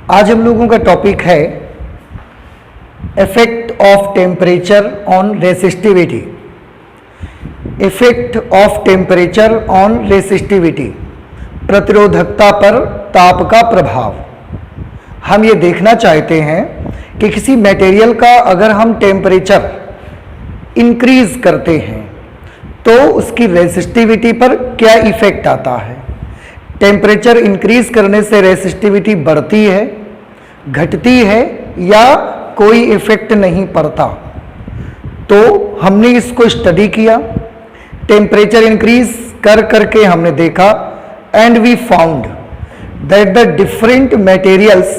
आज हम लोगों का टॉपिक है effect of temperature on resistivity. Effect of temperature on resistivity, प्रतिरोधकता पर ताप का प्रभाव। हम ये देखना चाहते हैं कि किसी मटेरियल का अगर हम टेम्परेचर इंक्रीज करते हैं तो उसकी रेसिस्टिविटी पर क्या इफेक्ट आता है। टेम्परेचर इंक्रीज करने से रेसिस्टिविटी बढ़ती है, घटती है या कोई इफेक्ट नहीं पड़ता। तो हमने इसको स्टडी किया, टेम्परेचर इंक्रीज कर करके हमने देखा and we found that the different materials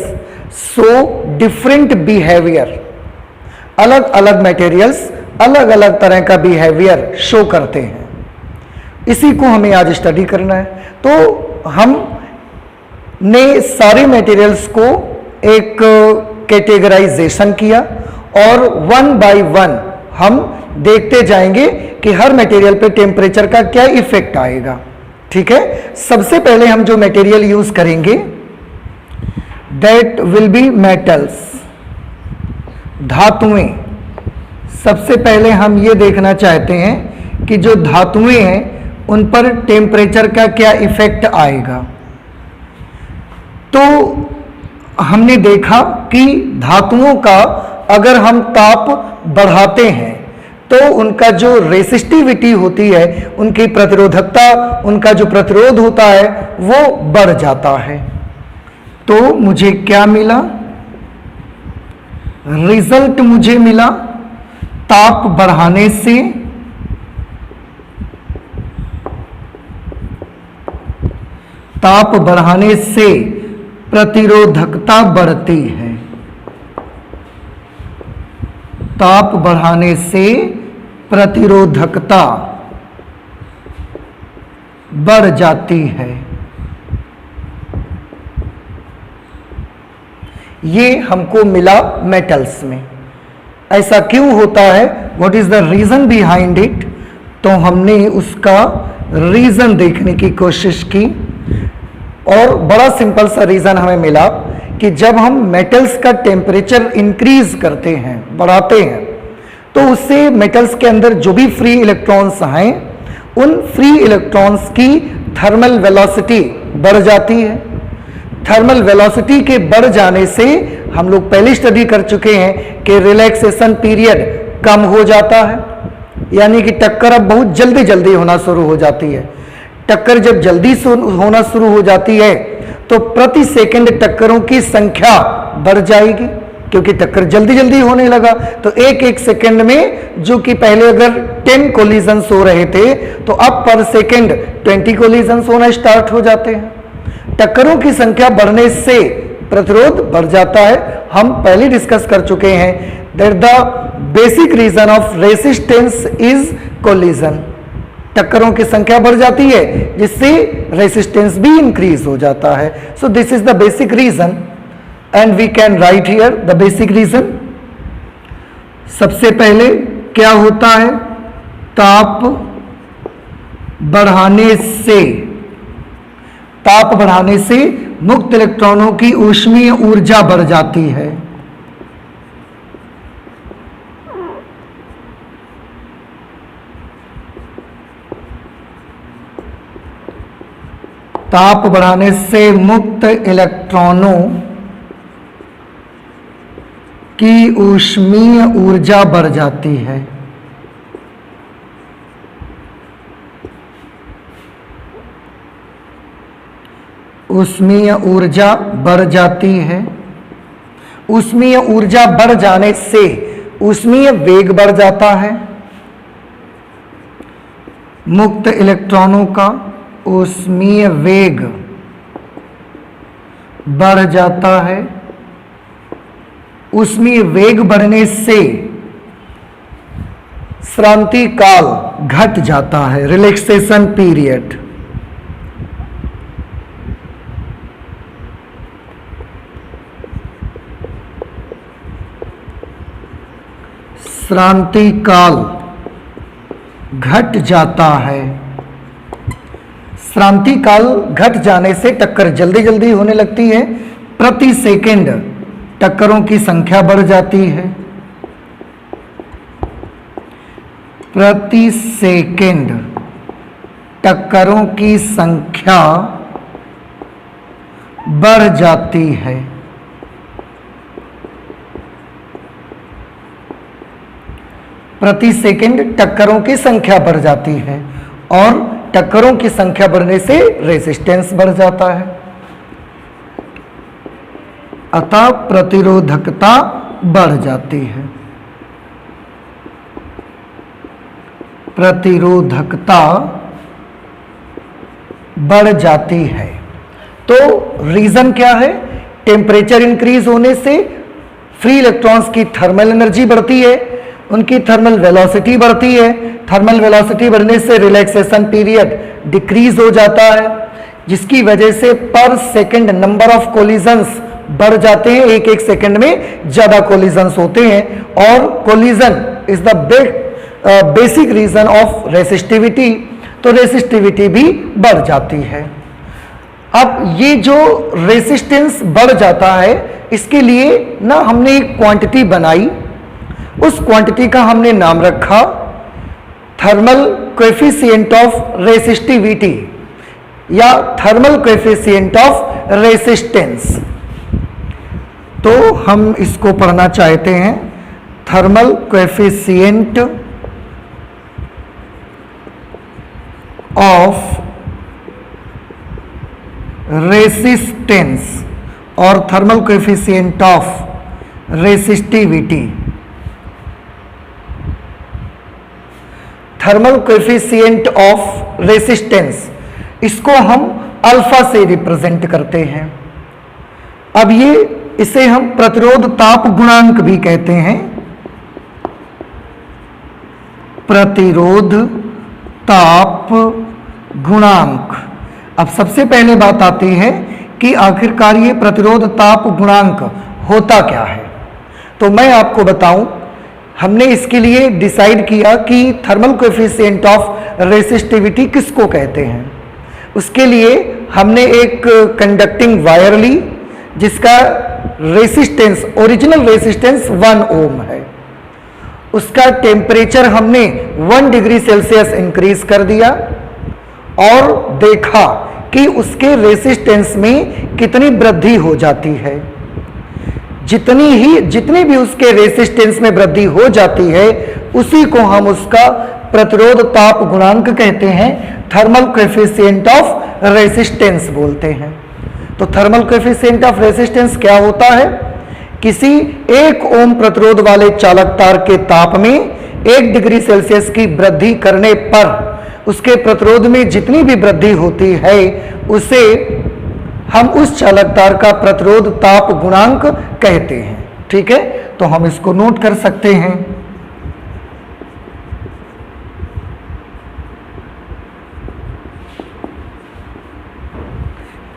show different behaviour. अलग अलग मटेरियल्स अलग अलग तरह का बिहेवियर शो करते हैं। इसी को हमें आज स्टडी करना है। तो हम ने सारे मटेरियल्स को एक कैटेगराइजेशन किया और वन बाय वन हम देखते जाएंगे कि हर मटेरियल पे टेम्परेचर का क्या इफेक्ट आएगा। ठीक है, सबसे पहले हम जो मटेरियल यूज करेंगे दैट विल बी मेटल्स, धातुएं। सबसे पहले हम ये देखना चाहते हैं कि जो धातुएं हैं उन पर टेम्परेचर का क्या इफेक्ट आएगा। तो हमने देखा कि धातुओं का अगर हम ताप बढ़ाते हैं तो उनका जो रेसिस्टिविटी होती है, उनकी प्रतिरोधकता, उनका जो प्रतिरोध होता है वो बढ़ जाता है। तो मुझे क्या मिला, रिजल्ट मुझे मिला ताप बढ़ाने से प्रतिरोधकता बढ़ती है। ताप बढ़ाने से प्रतिरोधकता बढ़ जाती है। ये हमको मिला मेटल्स में। ऐसा क्यों होता है, what is the reason behind it. तो हमने उसका रीजन देखने की कोशिश की और बड़ा सिंपल सा रीजन हमें मिला कि जब हम मेटल्स का टेम्परेचर इंक्रीज करते हैं, बढ़ाते हैं, तो उससे मेटल्स के अंदर जो भी फ्री इलेक्ट्रॉन्स हैं उन फ्री इलेक्ट्रॉन्स की थर्मल वेलोसिटी बढ़ जाती है। थर्मल वेलोसिटी के बढ़ जाने से हम लोग पहले स्टडी कर चुके हैं कि रिलैक्सेशन पीरियड कम हो जाता है, यानी कि टक्कर अब बहुत जल्दी जल्दी होना शुरू हो जाती है। टक्कर जब जल्दी होना शुरू हो जाती है तो प्रति सेकंड टक्करों की संख्या बढ़ जाएगी, क्योंकि टक्कर जल्दी जल्दी होने लगा। तो एक एक सेकंड में जो कि पहले अगर 10 कोलिजन्स हो रहे थे तो अब पर सेकंड 20 कोलिजन्स होना स्टार्ट हो जाते हैं। टक्करों की संख्या बढ़ने से प्रतिरोध बढ़ जाता है। हम पहले डिस्कस कर चुके हैं that the basic reason of resistance is collision. टक्करों की संख्या बढ़ जाती है जिससे रेसिस्टेंस भी इंक्रीज हो जाता है। So this is the basic reason and we can write here the basic reason. सबसे पहले क्या होता है, ताप बढ़ाने से मुक्त इलेक्ट्रॉनों की ऊष्मीय ऊर्जा बढ़ जाती है। ताप बढ़ाने से मुक्त इलेक्ट्रॉनों की ऊष्मीय ऊर्जा बढ़ जाती है। ऊष्मीय ऊर्जा बढ़ जाती है। ऊष्मीय ऊर्जा बढ़ जाने से ऊष्मीय वेग बढ़ जाता है। मुक्त इलेक्ट्रॉनों का ऊष्मीय वेग बढ़ जाता है। ऊष्मीय वेग बढ़ने से श्रांति काल घट जाता है, रिलैक्सेशन पीरियड। श्रांति काल घट जाता है। श्रांति काल घट जाने से टक्कर जल्दी जल्दी होने लगती है, प्रति सेकंड टक्करों की संख्या बढ़ जाती है, प्रति सेकंड टक्करों की संख्या बढ़ जाती है। प्रति सेकंड टक्करों की संख्या बढ़ जाती है और टक्करों की संख्या बढ़ने से रेजिस्टेंस बढ़ जाता है, अतः प्रतिरोधकता बढ़ जाती है। प्रतिरोधकता बढ़ जाती है। तो रीजन क्या है? टेम्परेचर इंक्रीज होने से फ्री इलेक्ट्रॉन्स की थर्मल एनर्जी बढ़ती है, उनकी थर्मल वेलोसिटी बढ़ती है, थर्मल वेलोसिटी बढ़ने से रिलैक्सेशन पीरियड डिक्रीज हो जाता है, जिसकी वजह से पर सेकंड नंबर ऑफ कोलिजन्स बढ़ जाते हैं, एक एक सेकंड में ज्यादा कोलिजन्स होते हैं और collision is the basic reason of resistivity, तो रेसिस्टिविटी भी बढ़ जाती है। अब ये जो रेसिस्टेंस बढ़ जाता है, इसके लिए ना हमने एक क्वांटिटी बनाई, उस क्वांटिटी का हमने नाम रखा थर्मल कोएफिशिएंट ऑफ रेसिस्टिविटी या थर्मल कोएफिशिएंट ऑफ रेसिस्टेंस। तो हम इसको पढ़ना चाहते हैं, थर्मल कोएफिशिएंट ऑफ रेसिस्टेंस और thermal coefficient of resistivity. Thermal coefficient of resistance, इसको हम अल्फा से रिप्रेजेंट करते हैं। अब इसे हम प्रतिरोध ताप गुणांक भी कहते हैं, प्रतिरोध ताप गुणांक। अब सबसे पहले बात आती है कि आखिरकार ये प्रतिरोध ताप गुणांक होता क्या है। तो मैं आपको बताऊं, हमने इसके लिए डिसाइड किया कि थर्मल कोएफिशिएंट ऑफ रेसिस्टिविटी किसको कहते हैं। उसके लिए हमने एक कंडक्टिंग वायर ली जिसका रेसिस्टेंस, ओरिजिनल रेसिस्टेंस 1 ओम है। उसका टेम्परेचर हमने 1 डिग्री सेल्सियस इंक्रीज कर दिया और देखा कि उसके रेसिस्टेंस में कितनी वृद्धि हो जाती है। जितनी भी उसके रेसिस्टेंस में वृद्धि हो जाती है, उसी को हम उसका प्रतिरोध ताप गुणांक कहते हैं, थर्मल कोएफिशिएंट ऑफ रेसिस्टेंस बोलते हैं। तो थर्मल कोएफिशिएंट ऑफ रेसिस्टेंस क्या होता है? किसी 1 ओम प्रतिरोध वाले चालक तार के ताप में 1 डिग्री सेल्सियस की वृद्धि करने पर उसके प्रतिरोध में जितनी भी वृद्धि होती है, उसे हम उस चालक तार का प्रतिरोध ताप गुणांक कहते हैं। ठीक है, तो हम इसको नोट कर सकते हैं।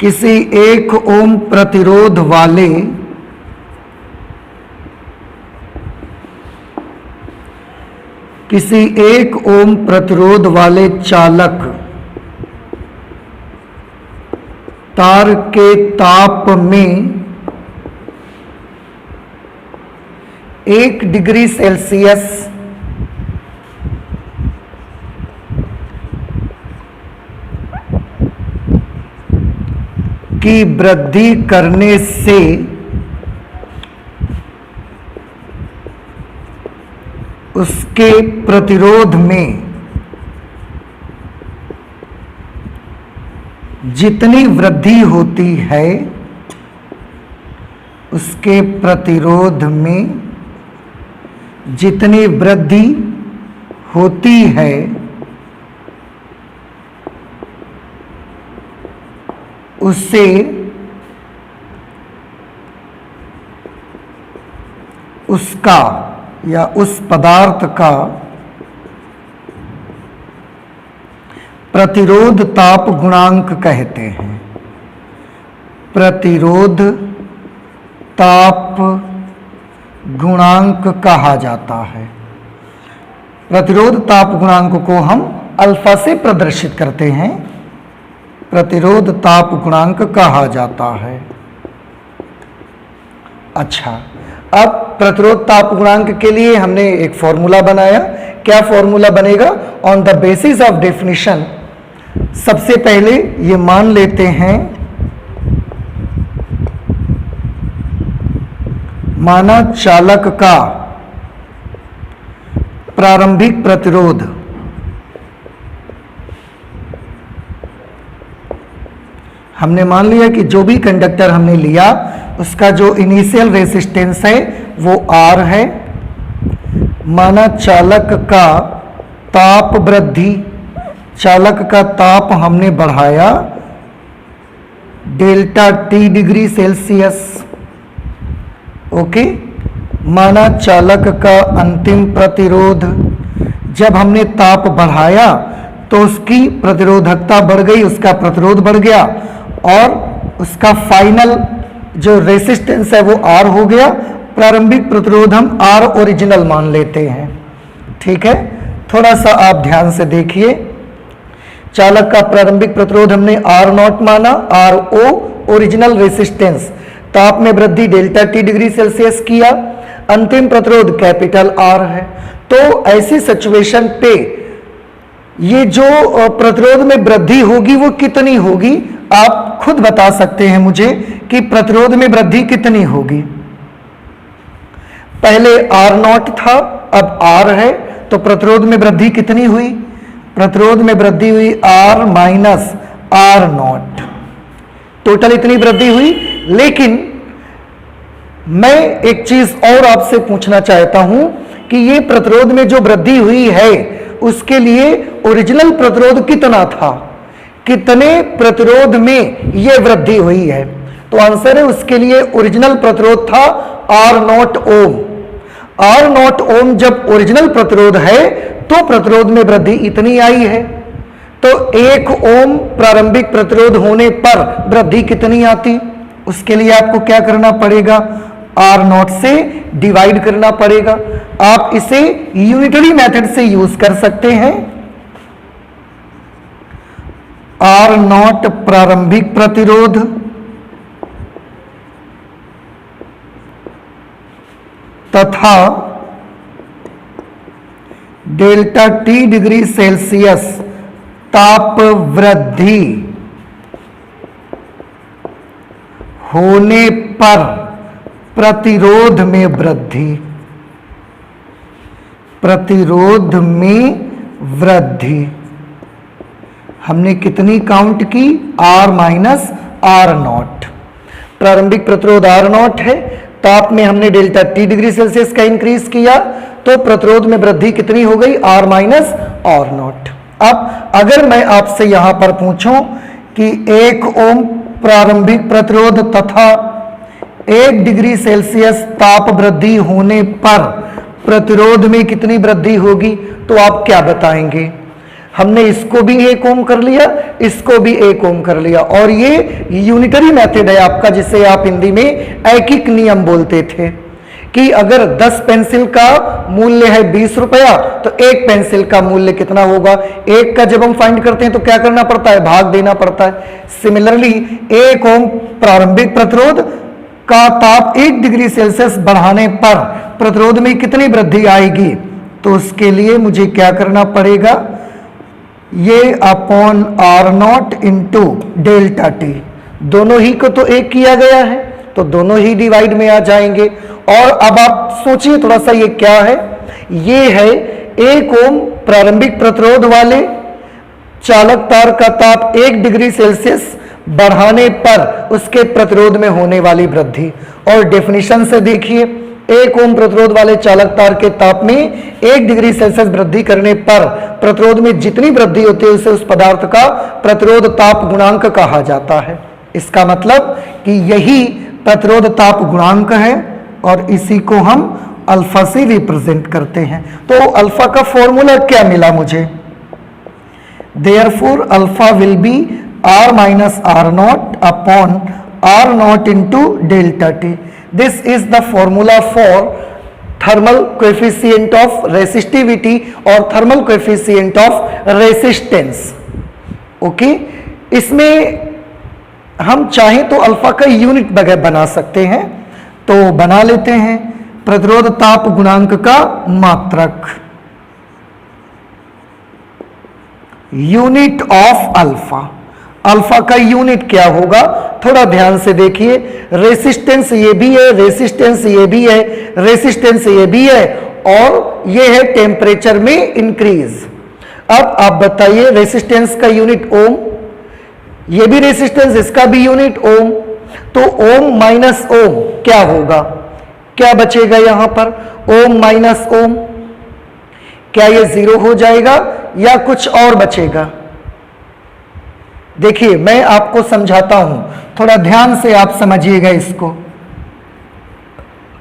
किसी 1 ओम प्रतिरोध वाले किसी 1 ओम प्रतिरोध वाले चालक तार के ताप में 1 डिग्री सेल्सियस की वृद्धि करने से उसके प्रतिरोध में जितनी वृद्धि होती है, उसके प्रतिरोध में जितनी वृद्धि होती है, उसे उसका या उस पदार्थ का प्रतिरोध ताप गुणांक कहते हैं। प्रतिरोध ताप गुणांक कहा जाता है। प्रतिरोध ताप गुणांक को हम अल्फा से प्रदर्शित करते हैं। प्रतिरोध ताप गुणांक कहा जाता है। अच्छा, अब प्रतिरोध ताप गुणांक के लिए हमने एक फॉर्मूला बनाया। क्या फॉर्मूला बनेगा? On the basis of definition सबसे पहले ये मान लेते हैं, माना चालक का प्रारंभिक प्रतिरोध हमने मान लिया कि जो भी कंडक्टर हमने लिया उसका जो इनिशियल रेजिस्टेंस है वो R है। माना चालक का ताप वृद्धि, चालक का ताप हमने बढ़ाया delta T degree Celsius. Okay, माना चालक का अंतिम प्रतिरोध, जब हमने ताप बढ़ाया तो उसकी प्रतिरोधकता बढ़ गई, उसका प्रतिरोध बढ़ गया और उसका फाइनल जो रेसिस्टेंस है वो R हो गया। प्रारंभिक प्रतिरोध हम R ओरिजिनल मान लेते हैं। ठीक है, थोड़ा सा आप ध्यान से देखिए। चालक का प्रारंभिक प्रतिरोध हमने R0 माना, RO ओरिजिनल रेसिस्टेंस, ताप में वृद्धि डेल्टा T डिग्री सेल्सियस किया, अंतिम प्रतिरोध कैपिटल R है। तो ऐसी सिचुएशन पे ये जो प्रतिरोध में वृद्धि होगी वो कितनी होगी? आप खुद बता सकते हैं मुझे कि प्रतिरोध में वृद्धि कितनी होगी। पहले R0 था, अब R है, तो प्रतिरोध में वृद्धि कितनी हुई? प्रतिरोध में वृद्धि हुई R माइनस R0, टोटल इतनी वृद्धि हुई। लेकिन मैं एक चीज और आपसे पूछना चाहता हूं कि ये प्रतिरोध में जो वृद्धि हुई है उसके लिए ओरिजिनल प्रतिरोध कितना था? कितने प्रतिरोध में यह वृद्धि हुई है? तो आंसर है उसके लिए ओरिजिनल प्रतिरोध था R0 ओम। R0 ओम जब ओरिजिनल प्रतिरोध है तो प्रतिरोध में वृद्धि इतनी आई है। तो 1 ओम प्रारंभिक प्रतिरोध होने पर वृद्धि कितनी आती? उसके लिए आपको क्या करना पड़ेगा? R0 से डिवाइड करना पड़ेगा। आप इसे यूनिटरी मेथड से यूज कर सकते हैं। R0 प्रारंभिक प्रतिरोध तथा डेल्टा T डिग्री सेल्सियस ताप वृद्धि होने पर प्रतिरोध में वृद्धि, प्रतिरोध में वृद्धि हमने कितनी काउंट की? R minus R0। प्रारंभिक प्रतिरोध R0 है, ताप में हमने डेल्टा T डिग्री सेल्सियस का इंक्रीज किया तो प्रतिरोध में वृद्धि कितनी हो गई? R minus R0। अब अगर मैं आपसे यहां पर पूछूं कि 1 ओम प्रारंभिक प्रतिरोध तथा 1 डिग्री सेल्सियस ताप वृद्धि होने पर प्रतिरोध में कितनी वृद्धि होगी, तो आप क्या बताएंगे? हमने इसको भी 1 ओम कर लिया, इसको भी 1 ओम कर लिया, और ये यूनिटरी मेथड है आपका, जिसे आप हिंदी में ऐकिक नियम बोलते थे कि अगर 10 पेंसिल का मूल्य है 20 रुपया तो 1 पेंसिल का मूल्य कितना होगा? 1 का जब हम फाइंड करते हैं तो क्या करना पड़ता है? भाग देना पड़ता है। सिमिलरली 1 ओम प्रारंभिक प्रतिरोध का ताप 1 डिग्री सेल्सियस बढ़ाने पर प्रतिरोध में कितनी वृद्धि आएगी? तो उसके लिए मुझे क्या करना पड़ेगा? ये upon R0 into delta T, दोनों ही को तो 1 किया गया है तो दोनों ही डिवाइड में आ जाएंगे। और अब आप सोचिए थोड़ा सा, ये क्या है? ये है 1 ओम प्रारंभिक प्रतिरोध वाले चालक तार का ताप 1 डिग्री सेल्सियस बढ़ाने पर उसके प्रतिरोध में होने वाली वृद्धि। और डेफिनेशन से देखिए, 1 ओम प्रतिरोध वाले चालक तार के ताप में 1 डिग्री सेल्सियस वृद्धि करने पर प्रतिरोध में जितनी वृद्धि होती है उसे उस पदार्थ का प्रतिरोध ताप गुणांक कहा जाता है। इसका मतलब कि यही प्रतिरोध ताप गुणांक है और इसी को हम अल्फा से रिप्रेजेंट करते हैं। तो अल्फा का फॉर्मूला क्या मिला मुझे? Therefore alpha will be R minus R0 upon R0 into delta T. This is the formula for thermal coefficient of resistivity or thermal coefficient of resistance. Okay? इसमें हम चाहें तो अल्फा का यूनिट बना सकते हैं। तो तो बना लेते हैं प्रतिरोध ताप गुणांक का मात्रक, यूनिट ऑफ अल्फा। अल्फा का यूनिट क्या होगा, थोड़ा ध्यान से देखिए। रेसिस्टेंस ये भी है, रेसिस्टेंस ये भी है, रेसिस्टेंस ये भी है, और ये है टेम्परेचर में इंक्रीज। अब आप बताइए, रेसिस्टेंस का यूनिट ओम, ये भी रेसिस्टेंस, इसका भी यूनिट ओम, तो ओम माइनस ओम क्या होगा, क्या बचेगा यहां पर, ओम माइनस ओम, क्या ये 0 हो जाएगा या कुछ और बचेगा। देखिए मैं आपको समझाता हूं, थोड़ा ध्यान से आप समझिएगा इसको।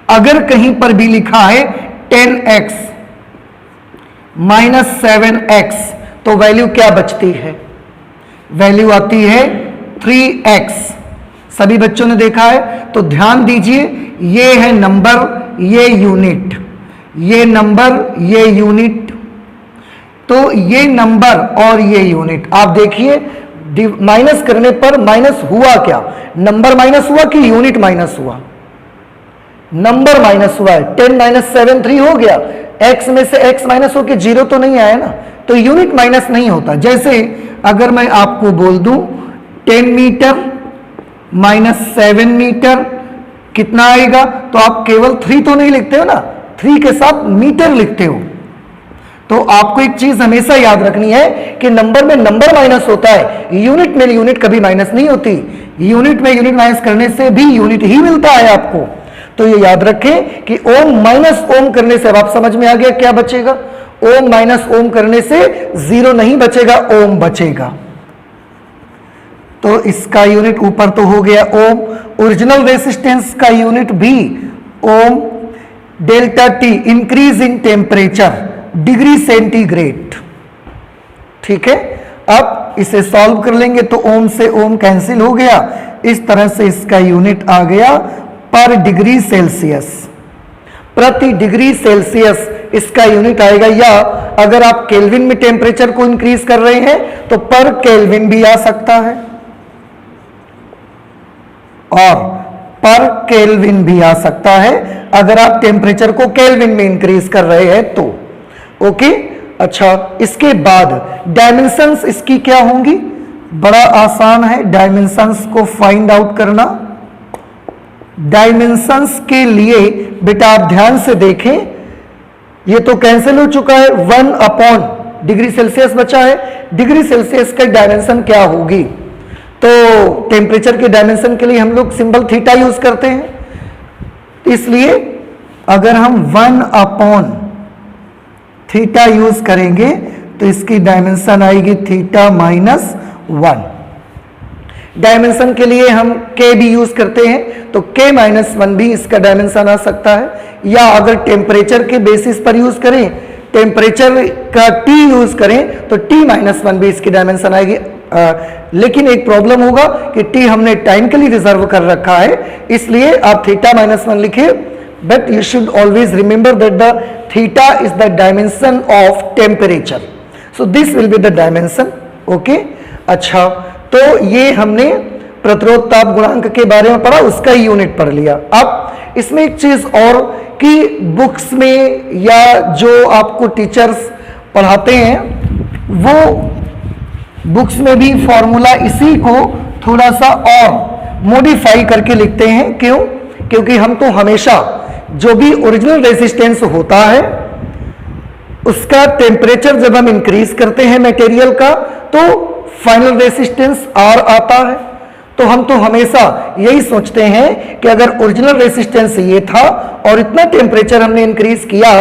अगर कहीं पर भी लिखा है 10x माइनस 7x, तो वैल्यू क्या बचती है, वैल्यू आती है 3x। सभी बच्चों ने देखा है, तो ध्यान दीजिए, ये है नंबर, ये यूनिट, ये नंबर, ये यूनिट, तो ये नंबर और ये यूनिट। आप देखिए माइनस करने पर माइनस हुआ क्या, नंबर माइनस हुआ कि यूनिट माइनस हुआ, नंबर माइनस हुआ है। 10 माइनस 7 3 हो गया, x में से x माइनस होकर 0 तो नहीं आया ना, तो यूनिट माइनस नहीं होता। जैसे अगर मैं आपको बोल दूं 10 मीटर माइनस 7 मीटर कितना आएगा, तो आप केवल 3 तो नहीं लिखते हो ना, 3 के साथ मीटर लिखते हो। तो आपको एक चीज हमेशा याद रखनी है कि नंबर में नंबर माइनस होता है, यूनिट में यूनिट कभी माइनस नहीं होती। यूनिट में यूनिट माइनस करने से भी यूनिट ही मिलता है आपको। तो ये याद रखें कि ओम माइनस ओम करने से, अब आप समझ में आ गया क्या बचेगा, ओम माइनस ओम करने से 0 नहीं बचेगा, ओम बचेगा। तो इसका यूनिट ऊपर तो हो गया ओम, ओरिजिनल रेसिस्टेंस का यूनिट भी ohm, delta T increase in temperature degree centigrade, ठीक है। अब इसे सॉल्व कर लेंगे तो ओम से ओम कैंसिल हो गया, इस तरह से इसका यूनिट आ गया पर डिग्री सेल्सियस, प्रति डिग्री सेल्सियस इसका यूनिट आएगा। या अगर आप केल्विन में टेम्परेचर को इंक्रीज कर रहे हैं तो पर केल्विन भी आ सकता है, और पर केल्विन भी आ सकता है अगर आप टेम्परेचर को केल्विन में इंक्रीज कर रहे हैं तो। ओके, अच्छा, इसके बाद डायमेंशंस इसकी क्या होंगी, बड़ा आसान है डायमेंशंस को फाइंड आउट करना। डायमेंशंस के लिए बेटा आप ध्यान से देखें, ये तो कैंसिल हो चुका है, 1 अपॉन डिग्री सेल्सियस बचा है। डिग्री सेल्सियस का डायमेंशन क्या होगी, तो टेम्परेचर के डायमेंशन के लिए हम लोग सिंबल थीटा यूज करते हैं, इसलिए अगर हम 1 अपॉन थीटा यूज करेंगे तो इसकी डायमेंशन आएगी थीटा माइनस 1। डायमेंशन के लिए हम k भी यूज करते हैं, तो k माइनस 1 भी इसका डायमेंशन आ सकता है। या अगर टेम्परेचर के बेसिस पर यूज करें, टेम्परेचर का t यूज करें तो t माइनस 1 भी इसकी डायमेंशन आएगी। लेकिन एक प्रॉब्लम होगा कि t हमने टाइम के लिए रिजर्व कर रखा है, इसलिए आप थीटा माइनस 1 लिखिए, but you should always remember that the theta is the dimension of temperature, so this will be the dimension. okay, अच्छा, तो ये हमने प्रतिरोध ताप गुणांक के बारे में पढ़ा, उसका ही यूनिट पढ़ लिया। अब इसमें एक चीज और कि बुक्स में या जो आपको टीचर्स पढ़ाते हैं वो बुक्स में भी फॉर्मूला इसी को थोड़ा सा और मॉडिफाई करके लिखते हैं। क्यों, क्योंकि हम तो हमेशा जो भी ओरिजिनल रेजिस्टेंस होता है उसका टेम्परेचर जब हम इंक्रीज करते हैं मटेरियल का तो फाइनल रेजिस्टेंस आर आता है। तो हम तो हमेशा यही सोचते हैं कि अगर ओरिजिनल रेजिस्टेंस ये था और इतना टेम्परेचर हमने इंक्रीज किया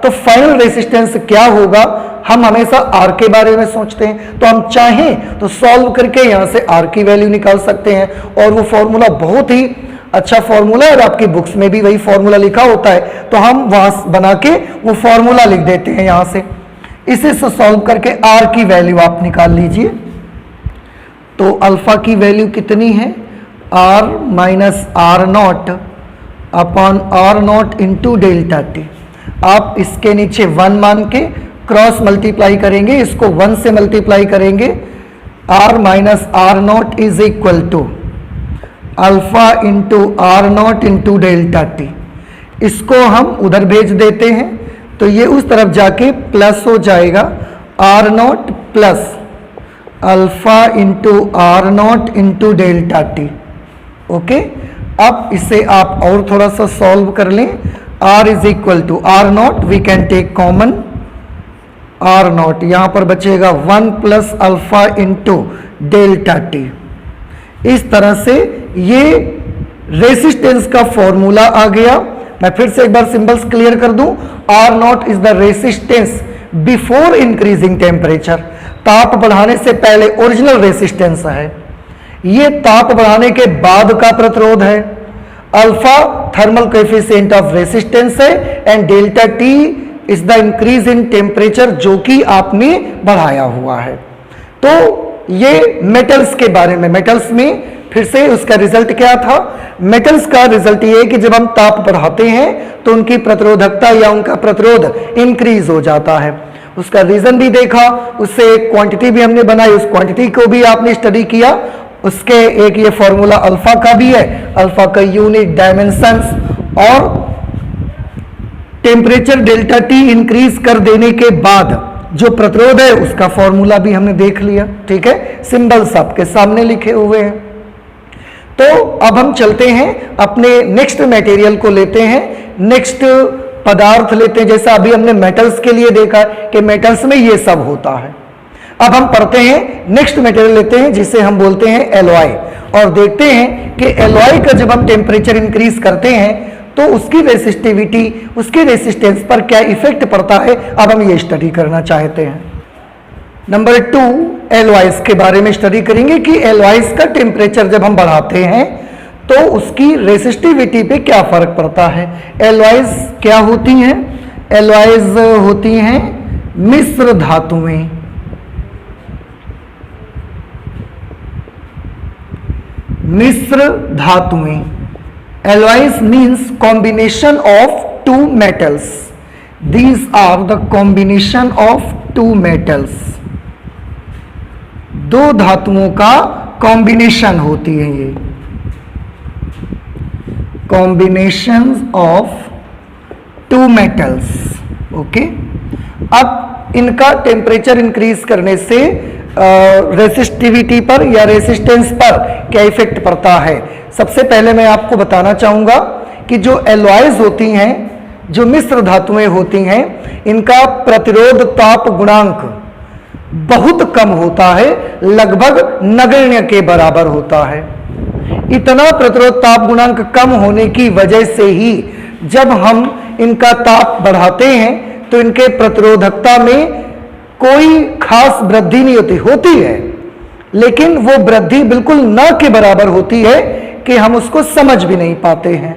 तो फाइनल रेजिस्टेंस क्या होगा, हम हमेशा आर के बारे में सोचते हैं। तो हम चाहें तो सॉल्व करके यहां से आर की वैल्यू निकाल सकते हैं, और वो फॉर्मूला बहुत ही अच्छा फॉर्मूला है और आपकी बुक्स में भी वही फॉर्मूला लिखा होता है, तो हम वहां बना के वो फॉर्मूला लिख देते हैं यहां से। इसे सॉल्व करके आर की वैल्यू आप निकाल लीजिए। तो अल्फा की वैल्यू कितनी है, R minus R naught upon R naught into delta T. आप इसके नीचे 1 मान के क्रॉस मल्टीप्लाई करेंगे, इसको 1 से मल्टीप्लाई करेंगे, R minus R naught is equal to alpha into R naught into delta T. इसको हम उधर भेज देते हैं तो ये उस तरफ जाके प्लस हो जाएगा R naught plus alpha into R naught into delta T. Okay, अब इसे आप और थोड़ा सा सॉल्व कर लें। r is equal to R naught, we can take common R naught, यहां पर बचेगा 1 plus alpha into delta T. इस तरह से ये रेसिस्टेंस का फॉर्मूला आ गया। मैं फिर से एक बार सिंबल्स क्लियर कर दूं। R naught is the resistance before increasing temperature, ताप बढ़ाने से पहले ओरिजिनल रेसिस्टेंस है। ये ताप बढ़ाने के बाद का प्रतिरोध है। Alpha thermal coefficient of resistance है and delta T is the increase in temperature जो कि आपने बढ़ाया हुआ है। तो ये मेटल्स के बारे में, मेटल्स में फिर से उसका रिजल्ट क्या था? मेटल्स का रिजल्ट ये है कि जब हम ताप बढ़ाते हैं तो उनकी प्रतिरोधकता या उनका प्रतिरोध इंक्रीज हो जाता है। उसका रीजन भी देखा, उससे एक क्वांटिटी भी हमने बनाई, उस क्वांटिटी को भी आपने स्टडी किया। उसके एक ये फॉर्मूला अल्फा का भी है, अल्फा का यूनिट डायमेंशंस, और टेम्परेचर डेल्टा टी इंक्रीज कर देने के बाद जो प्रतिरोध है उसका फॉर्मूला भी हमने देख लिया। ठीक है, सिंबल्स आपके सामने लिखे हुए हैं। तो अब हम चलते हैं अपने नेक्स्ट मटेरियल को लेते हैं, नेक्स्ट पदार्थ लेते हैं। जैसा अभी हमने मेटल्स के लिए देखा कि मेटल्स में ये सब होता है। अब हम पढ़ते हैं नेक्स्ट मटेरियल लेते हैं जिसे हम बोलते हैं एलॉय, और देखते हैं कि एलॉय का जब हम टेम्परेचर इंक्रीज करते हैं तो उसकी रेसिस्टिविटी, उसके रेसिस्टेंस पर क्या इफेक्ट पड़ता है। अब हम ये स्टडी करना चाहते हैं। नंबर 2 एलॉयज के बारे में स्टडी करेंगे कि एलॉयज का टेम्परेचर जब हम बढ़ाते हैं तो उसकी रेसिस्टिविटी पे क्या फर्क पड़ता है। एलॉयज क्या होती हैं? एलॉयज होती हैं मिश्र धातुएं। मिश्र धातुएं। Alloys means combination of two metals. These are the combination of two metals. दो धातुओं का कॉम्बिनेशन होती है ये, combination of two metals. Okay, अब इनका टेम्परेचर इंक्रीज करने से रेसिस्टिविटी पर या रेसिस्टेंस पर क्या इफेक्ट पड़ता है। सबसे पहले मैं आपको बताना चाहूंगा कि जो एलॉयज होती हैं, जो मिश्र धातुएं होती हैं, इनका प्रतिरोध ताप गुणांक बहुत कम होता है, लगभग नगण्य के बराबर होता है। इतना प्रतिरोध ताप गुणांक कम होने की वजह से ही जब हम इनका ताप बढ़ाते हैं तो इनके प्रतिरोधकता में कोई खास वृद्धि नहीं होती है, लेकिन वो वृद्धि बिल्कुल न के बराबर होती है कि हम उसको समझ भी नहीं पाते हैं।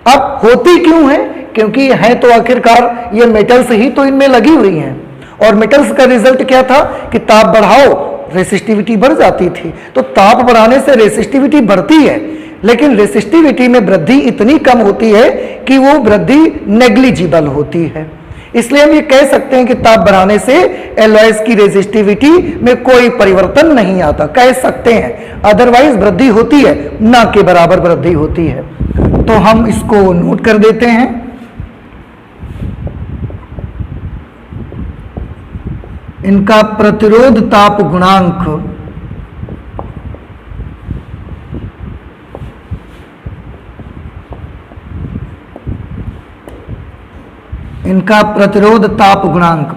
अब होती क्यों है? क्योंकि है तो आखिरकार ये मेटल्स ही तो इनमें लगी हुई हैं, और मेटल्स का रिजल्ट क्या था कि ताप बढ़ाओ रेसिस्टिविटी बढ़ जाती थी। तो ताप बढ़ाने से रेसिस्टिविटी बढ़ती है, लेकिन रेसिस्टिविटी में वृद्धि इतनी कम होती है कि वो वृद्धि नेग्लिजिबल होती है। इसलिए हम ये कह सकते हैं कि ताप बढ़ाने से एलॉयज की रेजिस्टिविटी में कोई परिवर्तन नहीं आता, कह सकते हैं। अदरवाइज वृद्धि होती है, ना के बराबर वृद्धि होती है। तो हम इसको नोट कर देते हैं। इनका प्रतिरोध ताप गुणांक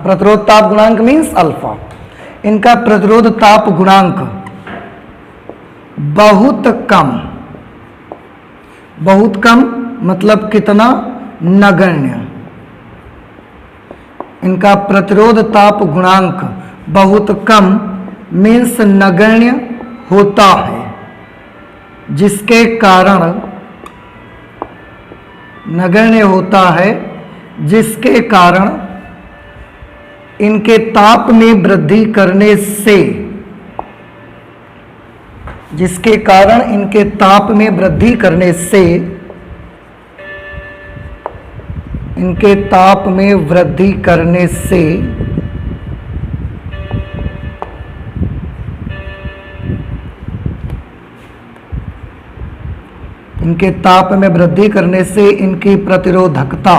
प्रतिरोध ताप गुणांक मीन्स अल्फा। इनका प्रतिरोध ताप गुणांक बहुत कम मतलब कितना? नगण्य। इनका प्रतिरोध ताप गुणांक बहुत कम मीन्स नगण्य होता है, जिसके कारण नगण्य होता है, जिसके कारण इनके ताप में वृद्धि करने से, जिसके कारण इनके ताप में वृद्धि करने से, इनके ताप में वृद्धि करने से इनके ताप में वृद्धि करने से इनकी प्रतिरोधकता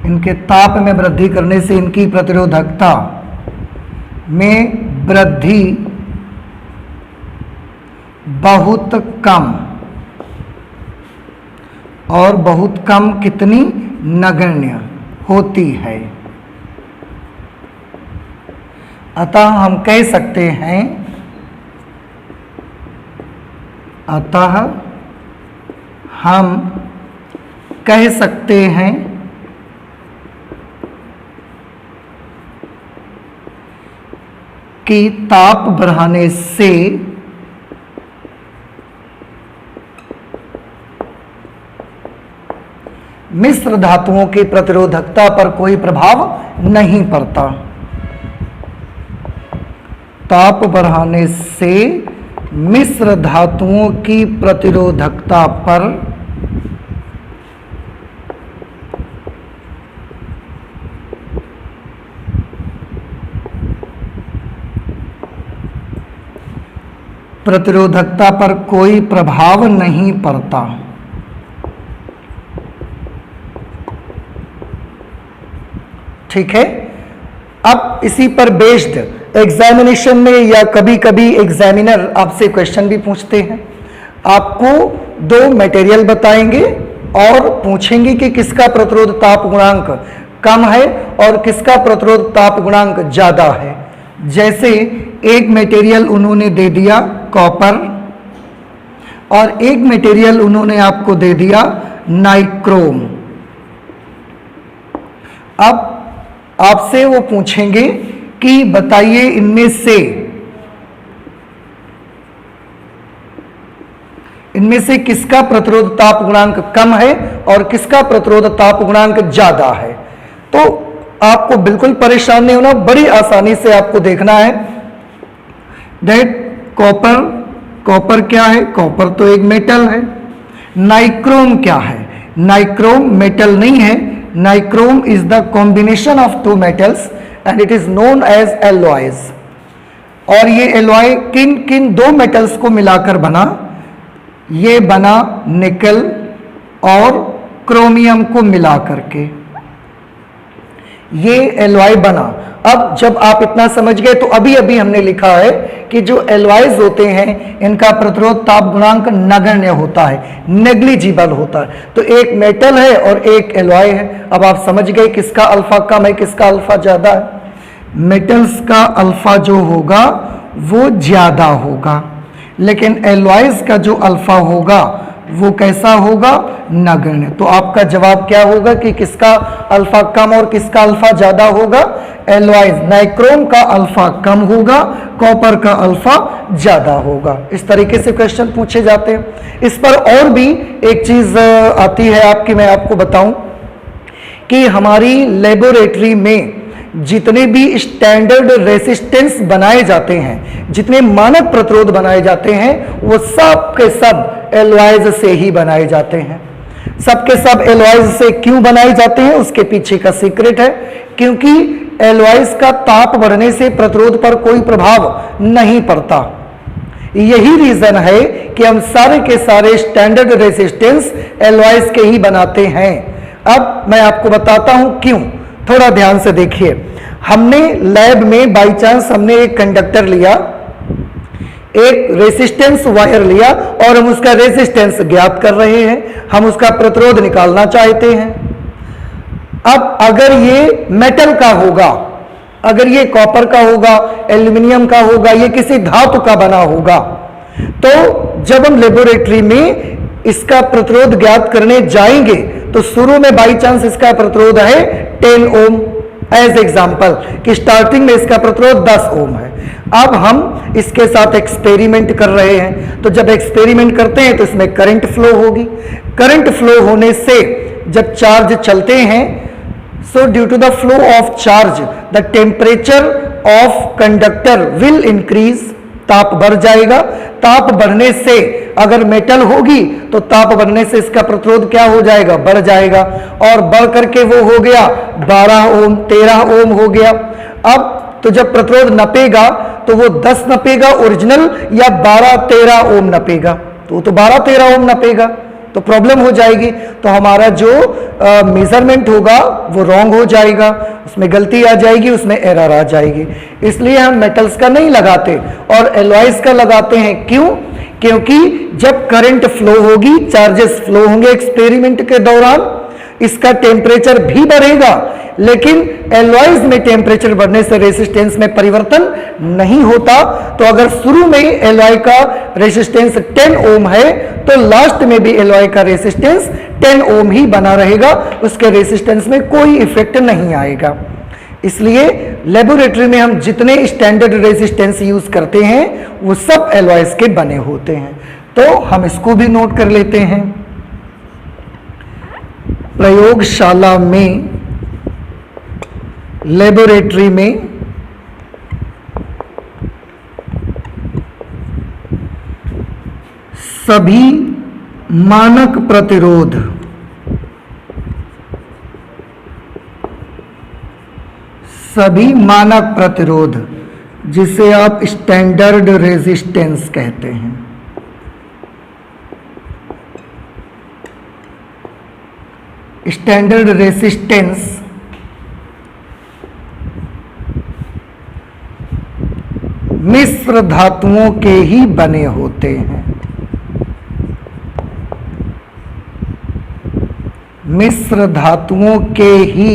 इनके ताप में वृद्धि करने से इनकी प्रतिरोधकता में वृद्धि बहुत कम, और बहुत कम कितनी, नगण्य होती है। अतः हम कह सकते हैं, अतः हम कह सकते हैं कि ताप बढ़ाने से मिश्र धातुओं की प्रतिरोधकता पर कोई प्रभाव नहीं पड़ता। ताप बढ़ाने से मिश्र धातुओं की प्रतिरोधकता पर कोई प्रभाव नहीं पड़ता। ठीक है। अब इसी पर बेस्ड एग्जामिनेशन में या कभी कभी एग्जामिनर आपसे क्वेश्चन भी पूछते हैं। आपको दो मटेरियल बताएंगे और पूछेंगे कि किसका प्रतिरोध ताप गुणांक कम है और किसका प्रतिरोध ताप गुणांक ज्यादा है। जैसे एक मटेरियल उन्होंने दे दिया कॉपर और एक मटेरियल उन्होंने आपको दे दिया नाइक्रोम। अब आपसे वो पूछेंगे कि बताइए इनमें से किसका प्रतिरोध ताप गुणांक कम है और किसका प्रतिरोध ताप गुणांक ज्यादा है। तो आपको बिल्कुल परेशान नहीं होना, बड़ी आसानी से आपको देखना है दैट कॉपर क्या है, कॉपर तो एक मेटल है। नाइक्रोम क्या है, नाइक्रोम मेटल नहीं है। Nichrome is the combination of two metals and it is known as alloys. और ये एलॉय किन किन दो मेटल्स को मिलाकर बना, ये बना निकल और क्रोमियम को मिला करके ये एलॉय बना। अब जब आप इतना समझ गए तो अभी अभी हमने लिखा है कि जो एलॉयज होते हैं इनका प्रतिरोध ताप गुणांक नगण्य होता है, नेग्लिजिबल होता है। तो एक मेटल है और एक एलॉय है। अब आप समझ गए किसका अल्फा कम है किसका अल्फा ज्यादा है। मेटल्स का अल्फा जो होगा वो ज्यादा होगा, लेकिन एलॉयज का जो अल्फा होगा वो कैसा होगा, नगण्य। तो आपका जवाब क्या होगा कि किसका अल्फा कम और किसका अल्फा ज्यादा होगा, एलॉयज। नाइक्रोम का अल्फा कम होगा, कॉपर का अल्फा ज्यादा होगा। इस तरीके से क्वेश्चन पूछे जाते हैं। इस पर और भी एक चीज आती है आपकी, मैं आपको बताऊं कि हमारी लेबोरेटरी में जितने भी स्टैंडर्ड रेसिस्टेंस बनाए जाते हैं, जितने मानक प्रतिरोध बनाए जाते हैं, वो सब के सब एलॉयज से ही बनाए जाते हैं। सबके सब एलॉयज से क्यों बनाए जाते हैं, उसके पीछे का सीक्रेट है। क्योंकि एलॉयज का ताप बढ़ने से प्रतिरोध पर कोई प्रभाव नहीं पड़ता। यही रीजन है कि हम सारे के सारे स्टैंडर्ड रेसिस्टेंस एलॉयज के ही बनाते हैं। अब मैं आपको बताता हूं क्यों, थोड़ा ध्यान से देखिए। हमने लैब में बाई चांस हमने एक कंडक्टर लिया, एक रेसिस्टेंस वायर लिया और हम उसका रेसिस्टेंस ज्ञात कर रहे हैं, हम उसका प्रतिरोध निकालना चाहते हैं। अब अगर ये मेटल का होगा, अगर ये कॉपर का होगा, एल्यूमिनियम का होगा, ये किसी धातु का बना होगा, तो जब हम लेबोरेटरी में इसका प्रतिरोध ज्ञात करने जाएंगे तो शुरू में बाई चांस इसका प्रतिरोध है 10 ओम एज एग्जाम्पल, कि स्टार्टिंग में इसका प्रतिरोध 10 ओम है। अब हम इसके साथ एक्सपेरिमेंट कर रहे हैं, तो जब एक्सपेरिमेंट करते हैं तो इसमें करंट फ्लो होगी। करंट फ्लो होने से जब चार्ज चलते हैं, so due to the flow of charge the temperature of conductor will increase, ताप बढ़ जाएगा। ताप बढ़ने से अगर मेटल होगी तो ताप बढ़ने से इसका प्रतिरोध क्या हो जाएगा, बढ़ जाएगा, और बढ़ करके वो हो गया 12 ओम, 13 ओम हो गया। अब तो जब प्रतिरोध नपेगा तो वो 10 नपेगा ओरिजिनल या 12-13 ओम नपेगा, तो वो तो 12-13 ओम नपेगा, तो प्रॉब्लम हो जाएगी। तो हमारा जो मेजरमेंट होगा वो रॉन्ग हो जाएगा, उसमें गलती आ जाएगी, उसमें एरर आ जाएगी। इसलिए हम मेटल्स का नहीं लगाते और एलॉयज का लगाते हैं। क्यों? क्योंकि जब करंट फ्लो होगी, चार्जेस फ्लो होंगे एक्सपेरिमेंट के दौरान, इसका टेम्परेचर भी बढ़ेगा, लेकिन एलॉयज में टेम्परेचर बढ़ने से रेजिस्टेंस में परिवर्तन नहीं होता। तो अगर शुरू में एलॉय का रेजिस्टेंस 10 ओम है तो लास्ट में भी एलॉय का रेजिस्टेंस 10 ओम ही बना रहेगा, उसके रेजिस्टेंस में कोई इफेक्ट नहीं आएगा। इसलिए लेबोरेटरी में हम जितने स्टैंडर्ड रेजिस्टेंस यूज करते हैं वो सब एलॉयज के बने होते हैं। तो हम इसको भी नोट कर लेते हैं। प्रयोगशाला में, लेबोरेटरी में सभी मानक प्रतिरोध जिसे आप स्टैंडर्ड रेजिस्टेंस कहते हैं, स्टैंडर्ड रेजिस्टेंस मिश्र धातुओं के ही बने होते हैं, मिश्र धातुओं के ही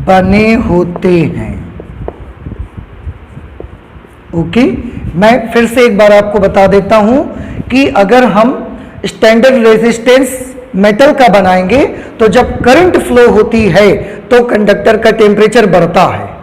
बने होते हैं। ओके, मैं फिर से एक बार आपको बता देता हूं कि अगर हम स्टैंडर्ड रेजिस्टेंस मेटल का बनाएंगे तो जब करंट फ्लो होती है तो कंडक्टर का टेम्परेचर बढ़ता है।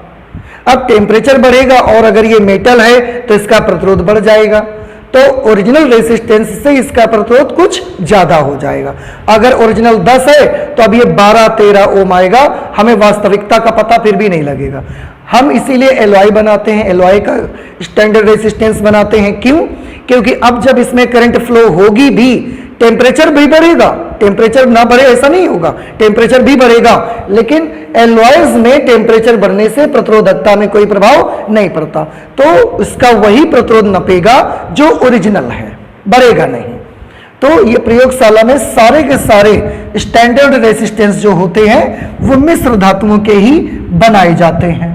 अब टेम्परेचर बढ़ेगा और अगर ये मेटल है तो इसका प्रतिरोध बढ़ जाएगा, तो ओरिजिनल रेजिस्टेंस से इसका प्रतिरोध कुछ ज्यादा हो जाएगा। अगर ओरिजिनल 10 है तो अब ये 12-13 ओम आएगा, हमें वास्तविकता का पता फिर भी नहीं लगेगा। हम इसीलिए एलॉय बनाते हैं, एलॉय का स्टैंडर्ड रेजिस्टेंस बनाते हैं। क्यों? क्योंकि अब जब इसमें करंट फ्लो होगी भी टेम्परेचर भी बढ़ेगा, टेम्परेचर ना बढ़े ऐसा नहीं होगा, टेम्परेचर भी बढ़ेगा, लेकिन एलॉयज में टेम्परेचर बढ़ने से प्रतिरोधकता में कोई प्रभाव नहीं पड़ता, तो उसका वही प्रतिरोध नपेगा जो ओरिजिनल है, बढ़ेगा नहीं। तो ये प्रयोगशाला में सारे के सारे स्टैंडर्ड रेजिस्टेंस जो होते हैं वो मिश्र धातुओं के ही बनाए जाते हैं।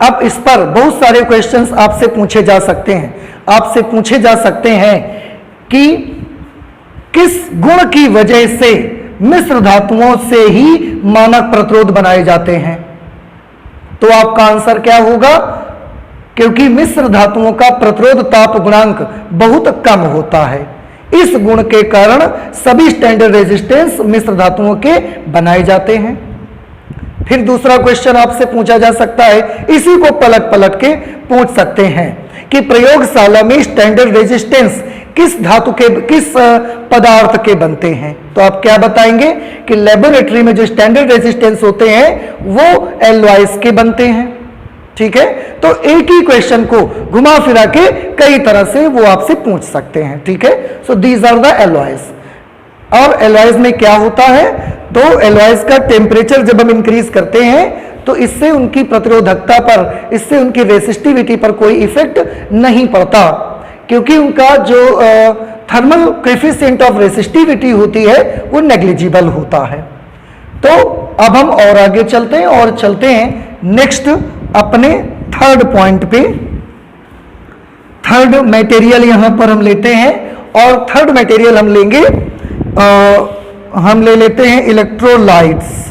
अब इस पर बहुत सारे क्वेश्चंस आपसे पूछे जा सकते हैं, आपसे पूछे जा सकते हैं कि किस गुण की वजह से मिश्र धातुओं से ही मानक प्रतिरोध बनाए जाते हैं, तो आपका आंसर क्या होगा? क्योंकि मिश्र धातुओं का प्रतिरोध ताप गुणांक बहुत कम होता है, इस गुण के कारण सभी स्टैंडर्ड रेजिस्टेंस मिश्र धातुओं के बनाए जाते हैं। फिर दूसरा क्वेश्चन आपसे पूछा जा सकता है, इसी को पलट पलट के पूछ सकते हैं कि प्रयोगशाला में स्टैंडर्ड रेजिस्टेंस किस धातु के, किस पदार्थ के बनते हैं, तो आप क्या बताएंगे कि लेबोरेटरी में जो स्टैंडर्ड रेजिस्टेंस होते हैं वो एलॉयज के बनते हैं। ठीक है, तो एक ही क्वेश्चन को घुमा फिरा के कई तरह से वो आपसे पूछ सकते हैं। ठीक है, so these are the alloys. और एलॉयज में क्या होता है, तो एलॉयज का टेम्परेचर जब हम इंक्रीज करते हैं तो इससे उनकी प्रतिरोधकता पर, इससे उनकी रेसिस्टिविटी पर कोई इफेक्ट नहीं पड़ता, क्योंकि उनका जो थर्मल कोएफिशिएंट ऑफ रेसिस्टिविटी होती है वो नेग्लिजिबल होता है। तो अब हम और आगे चलते हैं और चलते हैं नेक्स्ट अपने थर्ड पॉइंट पे। थर्ड मटेरियल यहां पर हम लेते हैं और थर्ड मटेरियल हम लेंगे, हम ले लेते हैं electrolytes.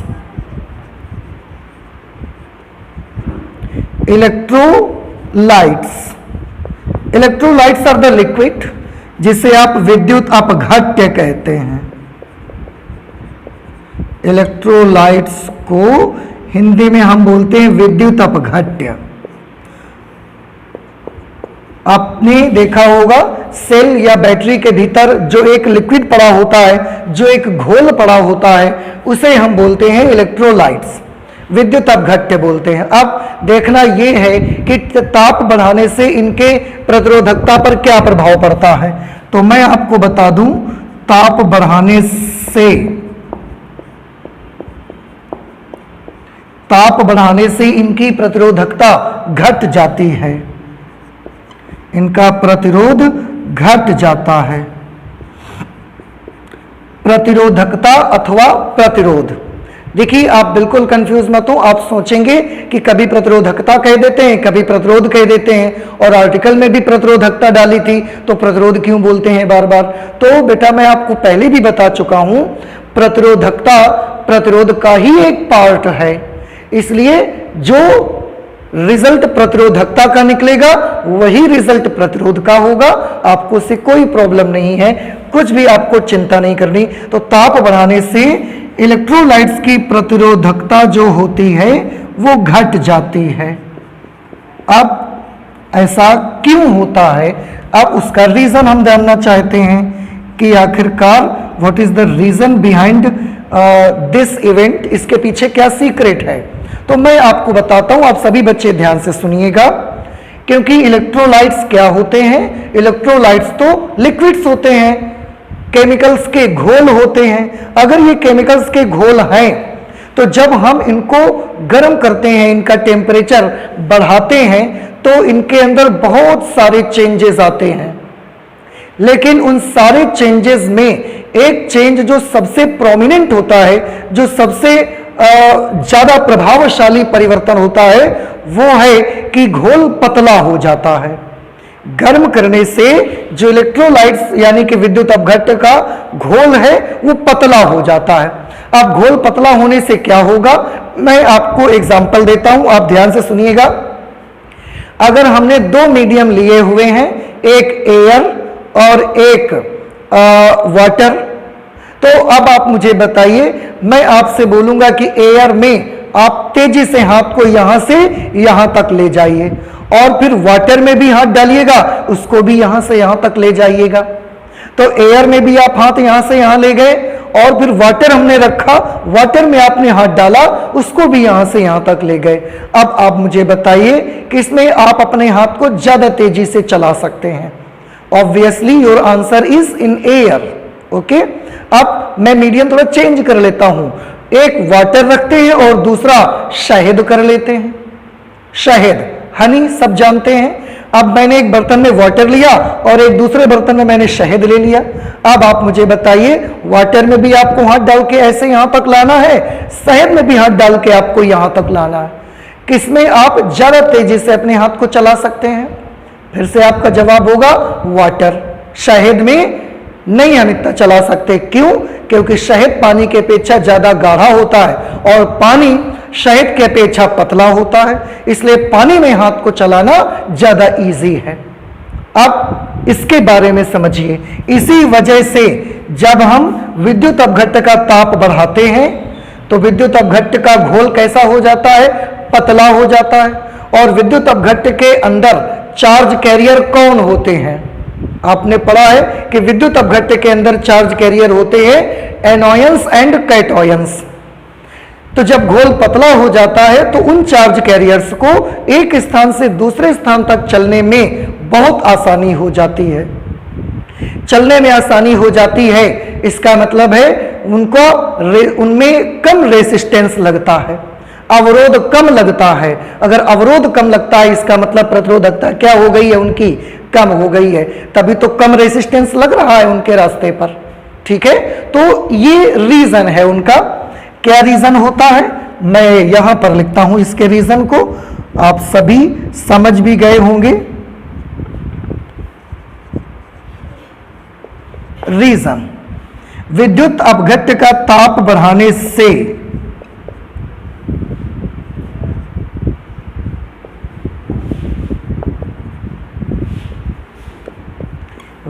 Electrolytes are the liquid जिसे आप विद्युत अपघट्य कहते हैं। इलेक्ट्रोलाइट्स को हिंदी में हम बोलते हैं विद्युत अपघट्य। आपने देखा होगा सेल या बैटरी के भीतर जो एक लिक्विड पड़ा होता है, जो एक घोल पड़ा होता है, उसे हम बोलते हैं इलेक्ट्रोलाइट्स, विद्युत अपघट्य बोलते हैं। अब देखना यह है कि ताप बढ़ाने से इनके प्रतिरोधकता पर क्या प्रभाव पड़ता है, तो मैं आपको बता दूं, ताप बढ़ाने ताप बढ़ाने से इनकी प्रतिरोधकता घट जाती है, इनका प्रतिरोध घट जाता है। प्रतिरोधकता अथवा प्रतिरोध, देखिए आप बिल्कुल कंफ्यूज मत हो। आप सोचेंगे कि कभी प्रतिरोधकता कह देते हैं, कभी प्रतिरोध कह देते हैं, और आर्टिकल में भी प्रतिरोधकता डाली थी तो प्रतिरोध क्यों बोलते हैं बार बार। तो बेटा मैं आपको पहले भी बता चुका हूं, प्रतिरोधकता प्रतिरोध का ही एक पार्ट है, इसलिए जो रिजल्ट प्रतिरोधकता का निकलेगा वही रिजल्ट प्रतिरोध का होगा। आपको से कोई प्रॉब्लम नहीं है, कुछ भी आपको चिंता नहीं करनी। तो ताप बढ़ाने से इलेक्ट्रोलाइट्स की प्रतिरोधकता जो होती है वो घट जाती है। अब ऐसा क्यों होता है, अब उसका रीजन हम जानना चाहते हैं कि आखिरकार what is the reason behind this event, इसके पीछे क्या सीक्रेट है। तो मैं आपको बताता हूं, आप सभी बच्चे ध्यान से सुनिएगा, क्योंकि इलेक्ट्रोलाइट्स क्या होते हैं। इलेक्ट्रोलाइट्स तो लिक्विड्स होते हैं, केमिकल्स के घोल होते हैं। अगर ये केमिकल्स के घोल हैं तो जब हम इनको गर्म करते हैं, इनका टेम्परेचर बढ़ाते हैं, तो इनके अंदर बहुत सारे चेंजेस आते हैं। लेकिन उन सारे चेंजेस में एक चेंज जो सबसे प्रोमिनेंट होता है, जो सबसे ज्यादा प्रभावशाली परिवर्तन होता है, वो है कि घोल पतला हो जाता है। गर्म करने से जो इलेक्ट्रोलाइट्स यानी कि विद्युत अपघट्ट का घोल है वो पतला हो जाता है। अब घोल पतला होने से क्या होगा, मैं आपको एग्जांपल देता हूं, आप ध्यान से सुनिएगा। अगर हमने दो मीडियम लिए हुए हैं, एक एयर और एक वाटर, तो अब आप मुझे बताइए, मैं आपसे बोलूंगा कि एयर में आप तेजी से हाथ को यहां से यहां तक ले जाइए, और फिर वाटर में भी हाथ डालिएगा, उसको भी यहां से यहां तक ले जाइएगा। तो एयर में भी आप हाथ यहां से यहां ले गए, और फिर वाटर हमने रखा, वाटर में आपने हाथ डाला, उसको भी यहां से यहां तक ले गए। अब आप मुझे बताइए कि इसमें आप अपने हाथ को ज्यादा तेजी से चला सकते हैं। Obviously your answer is in air. Okay, अब मैं मीडियम थोड़ा चेंज कर लेता हूं, एक वाटर रखते हैं और दूसरा शहद कर लेते हैं। शहद, हनी, सब जानते हैं। अब मैंने एक बर्तन में वाटर लिया और एक दूसरे बर्तन में मैंने शहद ले लिया। अब आप मुझे बताइए, वाटर में भी आपको हाथ डाल के ऐसे यहां तक लाना है, शहद में भी हाथ डाल के आपको यहां तक लाना है। किसमें आप ज्यादा तेजी से अपने हाथ को चला सकते हैं? फिर से आपका जवाब होगा वाटर। शहद में नहीं हम इतना चला सकते, क्यों? क्योंकि शहद पानी के अपेक्षा ज्यादा गाढ़ा होता है और पानी शहद के अपेक्षा पतला होता है, इसलिए पानी में हाथ को चलाना ज्यादा इजी है। अब इसके बारे में समझिए। इसी वजह से जब हम विद्युत अपघट्ट का ताप बढ़ाते हैं तो विद्युत अपघट्ट का घोल कैसा हो जाता है? पतला हो जाता है। और विद्युत अपघट्ट के अंदर चार्ज कैरियर कौन होते हैं? आपने पढ़ा है कि विद्युत अपघट्ट के अंदर चार्ज कैरियर होते हैं एनोयंस एंड कैटोयंस। तो जब घोल पतला हो जाता है तो उन चार्ज कैरियर्स को एक स्थान से दूसरे स्थान तक चलने में बहुत आसानी हो जाती है। चलने में आसानी हो जाती है, इसका मतलब है उनमें कम रेसिस्टेंस लगता है, अवरोध कम लगता है। अगर अवरोध कम लगता है इसका मतलब प्रतिरोधकता क्या हो गई है? उनकी कम हो गई है, तभी तो कम रेसिस्टेंस लग रहा है उनके रास्ते पर। ठीक है, तो ये रीजन है उनका। क्या रीजन होता है मैं यहां पर लिखता हूं, इसके रीजन को आप सभी समझ भी गए होंगे। रीजन, विद्युत अपघट्ट का ताप बढ़ाने से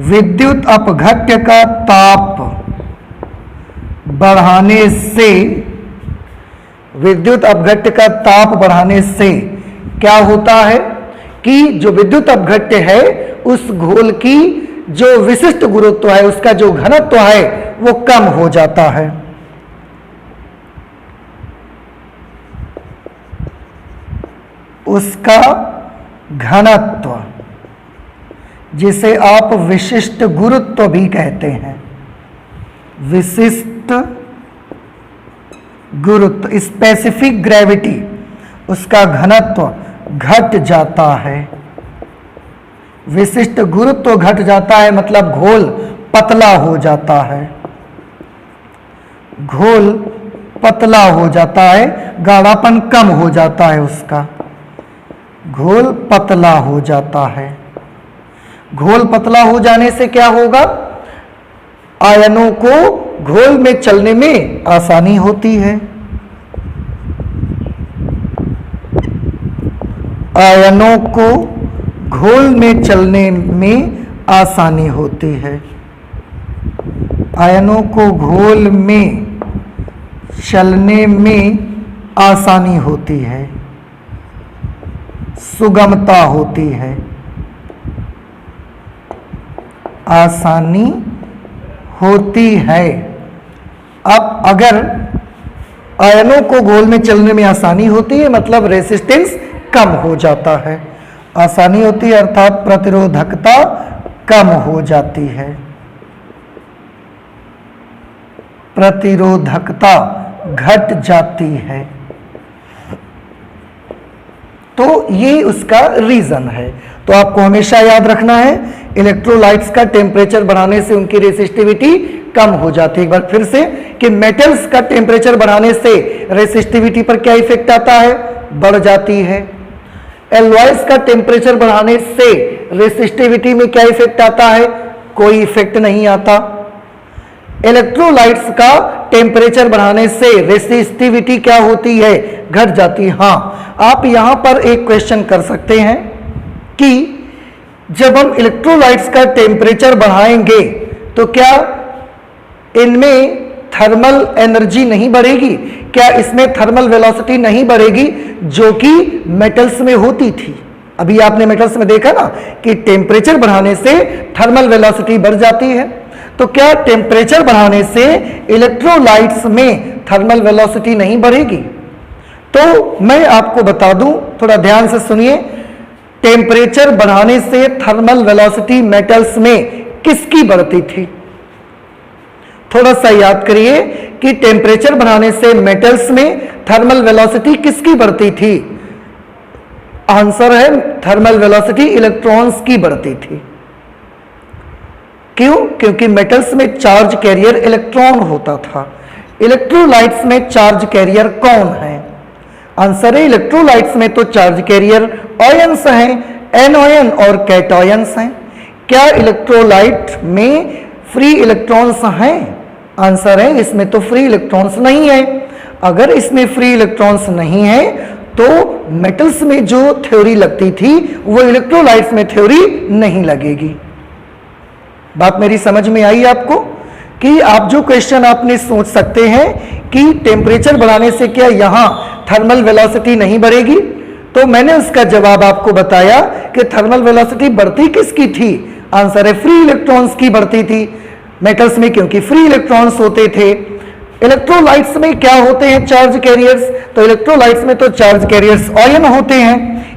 विद्युत अपघट्ट का ताप बढ़ाने से विद्युत अपघट्ट का ताप बढ़ाने से क्या होता है कि जो विद्युत अपघट्ट है उस घोल की जो विशिष्ट गुरुत्व है, उसका जो घनत्व है वो कम हो जाता है। उसका घनत्व, जिसे आप विशिष्ट गुरुत्व भी कहते हैं, विशिष्ट गुरुत्व, स्पेसिफिक ग्रेविटी, उसका घनत्व घट जाता है, विशिष्ट गुरुत्व घट जाता है, मतलब घोल पतला हो जाता है, घोल पतला हो जाता है, गाढ़ापन कम हो जाता है उसका, घोल पतला हो जाता है। घोल पतला हो जाने से क्या होगा? आयनों को घोल में चलने में आसानी होती है, आयनों को घोल में चलने में आसानी होती है, आयनों को घोल में चलने में आसानी होती है, सुगमता होती है, आसानी होती है। अब अगर आयनों को घोल में चलने में आसानी होती है मतलब रेसिस्टेंस कम हो जाता है, आसानी होती है अर्थात प्रतिरोधकता कम हो जाती है, प्रतिरोधकता घट जाती है। तो ये उसका रीजन है। तो आपको हमेशा याद रखना है इलेक्ट्रोलाइट्स का टेम्परेचर बढ़ाने से उनकी रेसिस्टिविटी कम हो जाती है। एक बार फिर से कि मेटल्स का टेम्परेचर बढ़ाने से रेसिस्टिविटी पर क्या इफेक्ट आता है? बढ़ जाती है। एलॉयज का टेम्परेचर बढ़ाने से रेसिस्टिविटी में क्या इफेक्ट आता है? कोई इफेक्ट नहीं आता। इलेक्ट्रोलाइट्स का टेम्परेचर बढ़ाने से रेसिस्टिविटी क्या होती है? घट जाती है। हाँ, आप यहां पर एक क्वेश्चन कर सकते हैं कि जब हम इलेक्ट्रोलाइट्स का टेम्परेचर बढ़ाएंगे तो क्या इनमें थर्मल एनर्जी नहीं बढ़ेगी? क्या इसमें थर्मल वेलोसिटी नहीं बढ़ेगी जो कि मेटल्स में होती थी? अभी आपने मेटल्स में देखा ना कि टेम्परेचर बढ़ाने से थर्मल वेलोसिटी बढ़ जाती है। तो क्या टेम्परेचर बढ़ाने से इलेक्ट्रोलाइट्स में थर्मल वेलोसिटी नहीं बढ़ेगी? तो मैं आपको बता दूं, थोड़ा ध्यान से सुनिए, टेम्परेचर बढ़ाने से थर्मल वेलोसिटी मेटल्स में किसकी बढ़ती थी? थोड़ा सा याद करिए कि टेम्परेचर बढ़ाने से मेटल्स में थर्मल वेलोसिटी किसकी बढ़ती थी? आंसर है थर्मल वेलोसिटी इलेक्ट्रॉन्स की बढ़ती थी। क्यों? क्योंकि मेटल्स में चार्ज कैरियर इलेक्ट्रॉन होता था। इलेक्ट्रोलाइट्स में चार्ज कैरियर कौन है? आंसर है इलेक्ट्रोलाइट्स में तो चार्ज कैरियर आयंस हैं, एनोयन और कैटोयंस हैं। क्या इलेक्ट्रोलाइट में फ्री इलेक्ट्रॉन्स हैं? आंसर है इसमें तो फ्री इलेक्ट्रॉन्स नहीं है। अगर इसमें फ्री इलेक्ट्रॉन्स नहीं है तो मेटल्स में जो थ्योरी लगती थी वो इलेक्ट्रोलाइट्स में थ्योरी नहीं लगेगी। बात मेरी समझ में आई आपको? कि आप जो क्वेश्चन आपने सोच सकते हैं कि टेम्परेचर बढ़ाने से क्या यहां थर्मल वेलोसिटी नहीं बढ़ेगी, तो मैंने उसका जवाब आपको बताया कि थर्मल वेलोसिटी बढ़ती किसकी थी? आंसर है फ्री इलेक्ट्रॉन्स की बढ़ती थी मेटल्स में, क्योंकि फ्री इलेक्ट्रॉन्स होते थे। इलेक्ट्रोलाइट्स में क्या होते हैं? Charge carriers. तो इलेक्ट्रोलाइट्स में तो चार्ज कैरियर्स आयन होते हैं।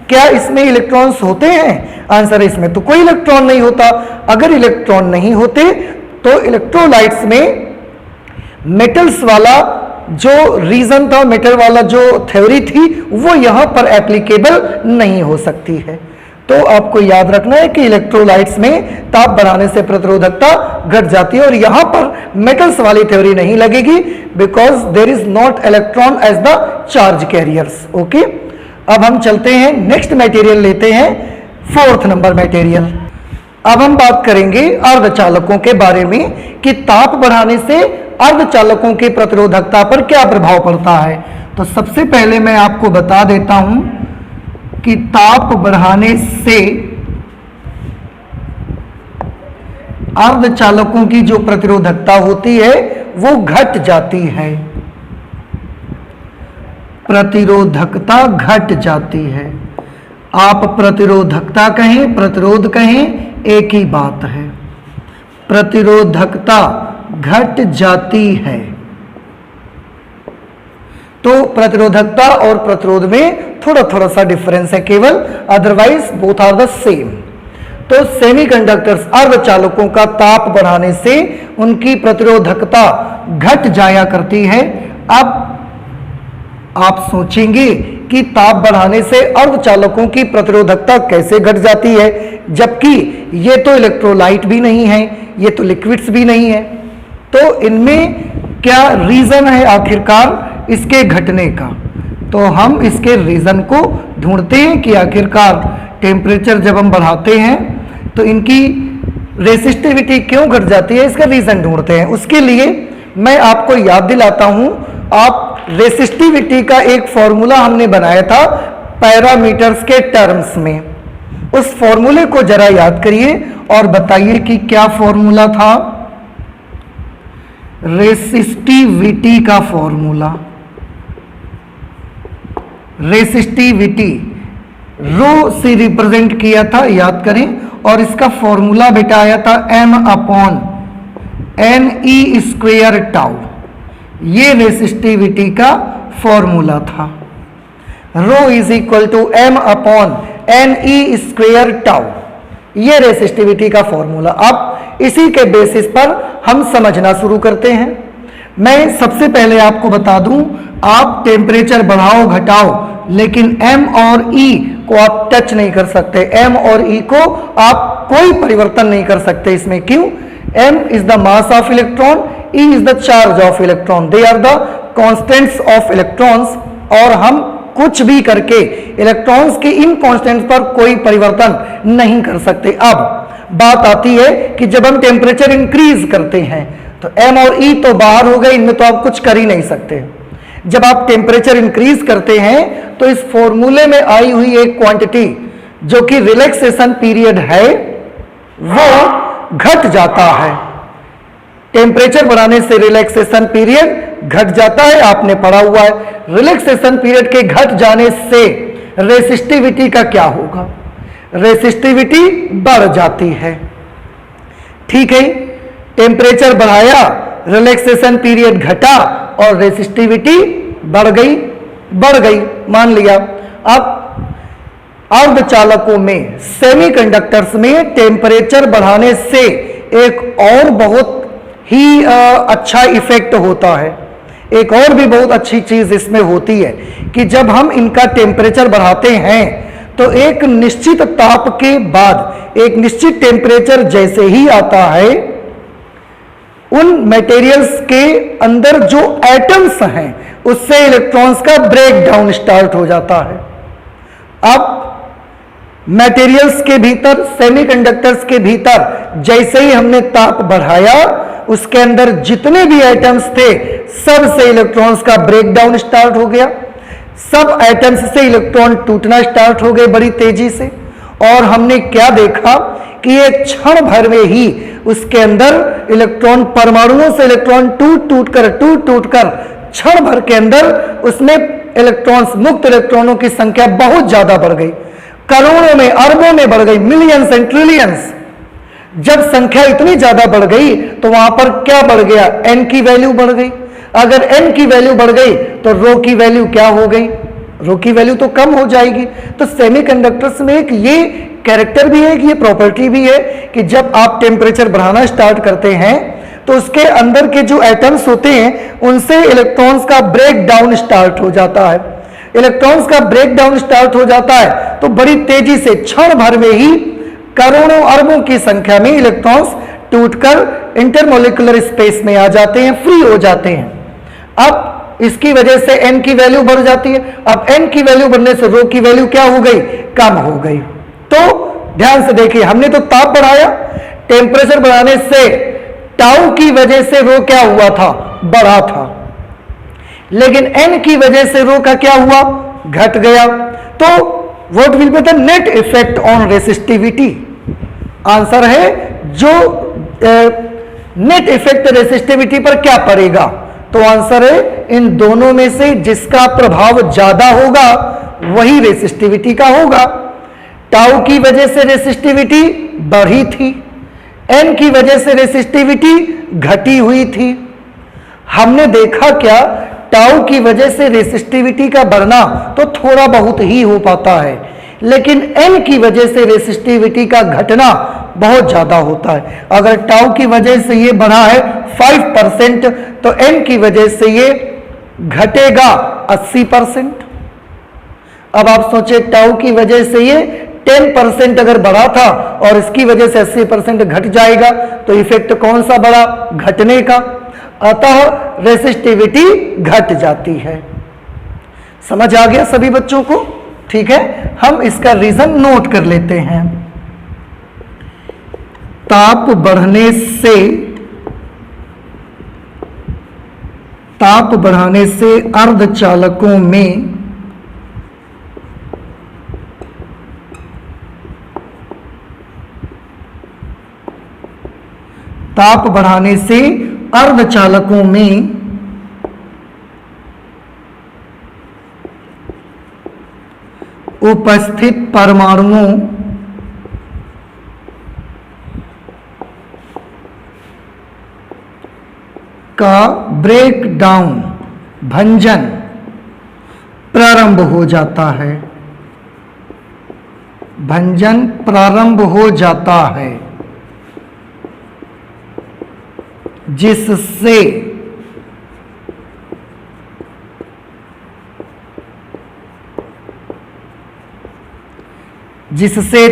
क्या इसमें इलेक्ट्रॉन्स होते हैं? आंसर है इसमें तो कोई इलेक्ट्रॉन नहीं होता। अगर इलेक्ट्रॉन नहीं होते तो इलेक्ट्रोलाइट्स में मेटल्स वाला जो रीजन था, मेटल वाला जो थ्योरी थी, वो यहां पर एप्लीकेबल नहीं हो सकती है। तो आपको याद रखना है कि इलेक्ट्रोलाइट्स में ताप बढ़ाने से प्रतिरोधकता घट जाती है और यहां पर मेटल्स वाली थ्योरी नहीं लगेगी, because there is not electron as the charge carriers. Okay, अब हम चलते हैं नेक्स्ट मटेरियल लेते हैं, 4th नंबर मटेरियल। अब हम बात करेंगे अर्धचालकों के बारे में कि ताप बढ़ाने से अर्धचालकों की प्रतिरोधकता पर क्या प्रभाव पड़ता है। तो सबसे पहले मैं आपको बता देता हूं कि ताप बढ़ाने से अर्धचालकों की जो प्रतिरोधकता होती है वो घट जाती है, प्रतिरोधकता घट जाती है। आप प्रतिरोधकता कहें, प्रतिरोध कहें, एक ही बात है। प्रतिरोधकता घट जाती है। तो प्रतिरोधकता और प्रतिरोध में थोड़ा थोड़ा सा डिफरेंस है केवल, otherwise both are the same. तो सेमीकंडक्टर्स अर्धचालकों का ताप बढ़ाने से उनकी प्रतिरोधकता घट जाया करती है। अब आप सोचेंगे कि ताप बढ़ाने से अर्धचालकों की प्रतिरोधकता कैसे घट जाती है, जबकि ये तो इलेक्ट्रोलाइट भी नहीं है, ये तो लिक्विड्स भी नहीं है। तो इनमें क्या रीजन है आखिरकार इसके घटने का? तो हम इसके रीजन को ढूंढते हैं कि आखिरकार टेम्परेचर जब हम बढ़ाते हैं तो इनकी रेसिस्टिविटी क्यों घट जाती है, इसका रीजन ढूंढते हैं। उसके लिए मैं आपको याद दिलाता हूं, आप रेसिस्टिविटी का एक फॉर्मूला हमने बनाया था पैरामीटर्स के टर्म्स में। उस फॉर्मूले को जरा याद करिए और बताइए कि क्या फॉर्मूला था। रेसिस्टिविटी का फॉर्मूला, रेसिस्टिविटी रो से रिप्रेजेंट किया था, याद करें। और इसका फॉर्मूला बेटा आया था m/ne² टाउ। ये रेसिस्टिविटी का फॉर्मूला था। Rho is equal to m/ne² tau, ये रेसिस्टिविटी का फॉर्मूला। अब इसी के बेसिस पर हम समझना शुरू करते हैं। मैं सबसे पहले आपको बता दूं, आप टेम्परेचर बढ़ाओ घटाओ, लेकिन m और e को आप टच नहीं कर सकते। m और e को आप कोई परिवर्तन नहीं कर सकते इसमें। क्यों? m is the mass of electron, e is the charge of electron, they are the constants of electrons. और हम कुछ भी करके इलेक्ट्रॉन्स के इन कांस्टेंट्स पर कोई परिवर्तन नहीं कर सकते। अब बात आती है कि जब हम टेम्परेचर इंक्रीज करते हैं तो m और e तो बाहर हो गए, इनमें तो आप कुछ कर ही नहीं सकते। जब आप टेम्परेचर इंक्रीज करते हैं तो इस फॉर्मूले में आई हुई एक क्वांटिटी जो कि रिलैक्सेशन पीरियड है वो घट जाता है। टेम्परेचर बढ़ाने से रिलैक्सेशन पीरियड घट जाता है, आपने पढ़ा हुआ है। रिलैक्सेशन पीरियड के घट जाने से रेसिस्टिविटी का क्या होगा? रेसिस्टिविटी बढ़ जाती है। ठीक है, टेम्परेचर बढ़ाया, रिलैक्सेशन पीरियड घटा और रेसिस्टिविटी बढ़ गई, मान लिया। अब अर्धचालकों में, सेमीकंडक्टर्स में टेम्परेचर बढ़ाने से एक और बहुत ही अच्छा इफेक्ट होता है। एक और भी बहुत अच्छी चीज इसमें होती है कि जब हम इनका टेम्परेचर बढ़ाते हैं तो एक निश्चित ताप के बाद, एक निश्चित टेम्परेचर जैसे ही आता है, उन मटेरियल्स के अंदर जो एटम्स हैं उससे इलेक्ट्रॉन्स का ब्रेक डाउन स्टार्ट हो जाता है। अब मटेरियल्स के भीतर, सेमीकंडक्टर्स के भीतर जैसे ही हमने ताप बढ़ाया, उसके अंदर जितने भी एटम्स थे सब से इलेक्ट्रॉन्स का ब्रेक डाउन स्टार्ट हो गया। सब एटम्स से इलेक्ट्रॉन टूटना स्टार्ट हो गए बड़ी तेजी से। और हमने क्या देखा कि एक क्षण भर में ही उसके अंदर इलेक्ट्रॉन, परमाणुओं से इलेक्ट्रॉन टूट टूट कर क्षण भर के अंदर उसमें इलेक्ट्रॉन्स, मुक्त इलेक्ट्रॉनों की संख्या बहुत ज्यादा बढ़ गई, करोड़ों में, अरबों में बढ़ गई, मिलियंस एंड ट्रिलियंस। जब संख्या इतनी ज्यादा बढ़ गई तो वहां पर क्या बढ़ गया? n की वैल्यू बढ़ गई। अगर n की वैल्यू बढ़ गई तो रो की वैल्यू क्या हो गई? रो की वैल्यू तो कम हो जाएगी। तो सेमीकंडक्टर्स में एक ये कैरेक्टर भी है, कि ये प्रॉपर्टी भी है कि जब आप टेम्परेचर बढ़ाना स्टार्ट करते हैं तो उसके अंदर के जो एटम्स होते हैं उनसे इलेक्ट्रॉन्स का ब्रेक डाउन स्टार्ट हो जाता है। इलेक्ट्रॉन्स का ब्रेक डाउन स्टार्ट हो जाता है तो बड़ी तेजी से क्षण भर में ही करोड़ों अरबों की संख्या में इलेक्ट्रॉन्स टूटकर इंटरमोलिकुलर स्पेस में आ जाते हैं, फ्री हो जाते हैं। अब इसकी वजह से n की वैल्यू बढ़ जाती है। अब n की वैल्यू बढ़ने से रो की वैल्यू क्या हो गई? कम हो गई। तो ध्यान से देखिए, हमने तो ताप बढ़ाया, टेम्परेचर बढ़ाने से टाउ की वजह से रो क्या हुआ था? बढ़ा था। लेकिन n की वजह से रो का क्या हुआ? घट गया। तो what will be the net effect on resistivity? Answer है जो नेट इफेक्ट रेसिस्टिविटी पर क्या पड़ेगा? तो आंसर है इन दोनों में से जिसका प्रभाव ज्यादा होगा वही रेसिस्टिविटी का होगा। टाउ की वजह से रेसिस्टिविटी बढ़ी थी, n की वजह से रेसिस्टिविटी घटी हुई थी। हमने देखा क्या? टाउ की वजह से रेसिस्टिविटी का बढ़ना तो थोड़ा बहुत ही हो पाता है, लेकिन n की वजह से रेसिस्टिविटी का घटना बहुत ज्यादा होता है। अगर टाउ की वजह से ये बढ़ा है 5% तो n की वजह से ये घटेगा 80%। अब आप सोचे टाउ की वजह से ये 10% अगर बढ़ा था और इसकी वजह से 80% घट जाएगा, तो इफेक्ट कौन सा बढ़ा? घटने का। अतः रेसिस्टिविटी घट जाती है। समझ आ गया सभी बच्चों को? ठीक है, हम इसका रीजन नोट कर लेते हैं। ताप बढ़ने से अर्धचालकों में ताप बढ़ाने से अर्धचालकों में उपस्थित परमाणुओं का ब्रेक डाउन, भंजन प्रारंभ हो जाता है। भंजन प्रारंभ हो जाता है, जिससे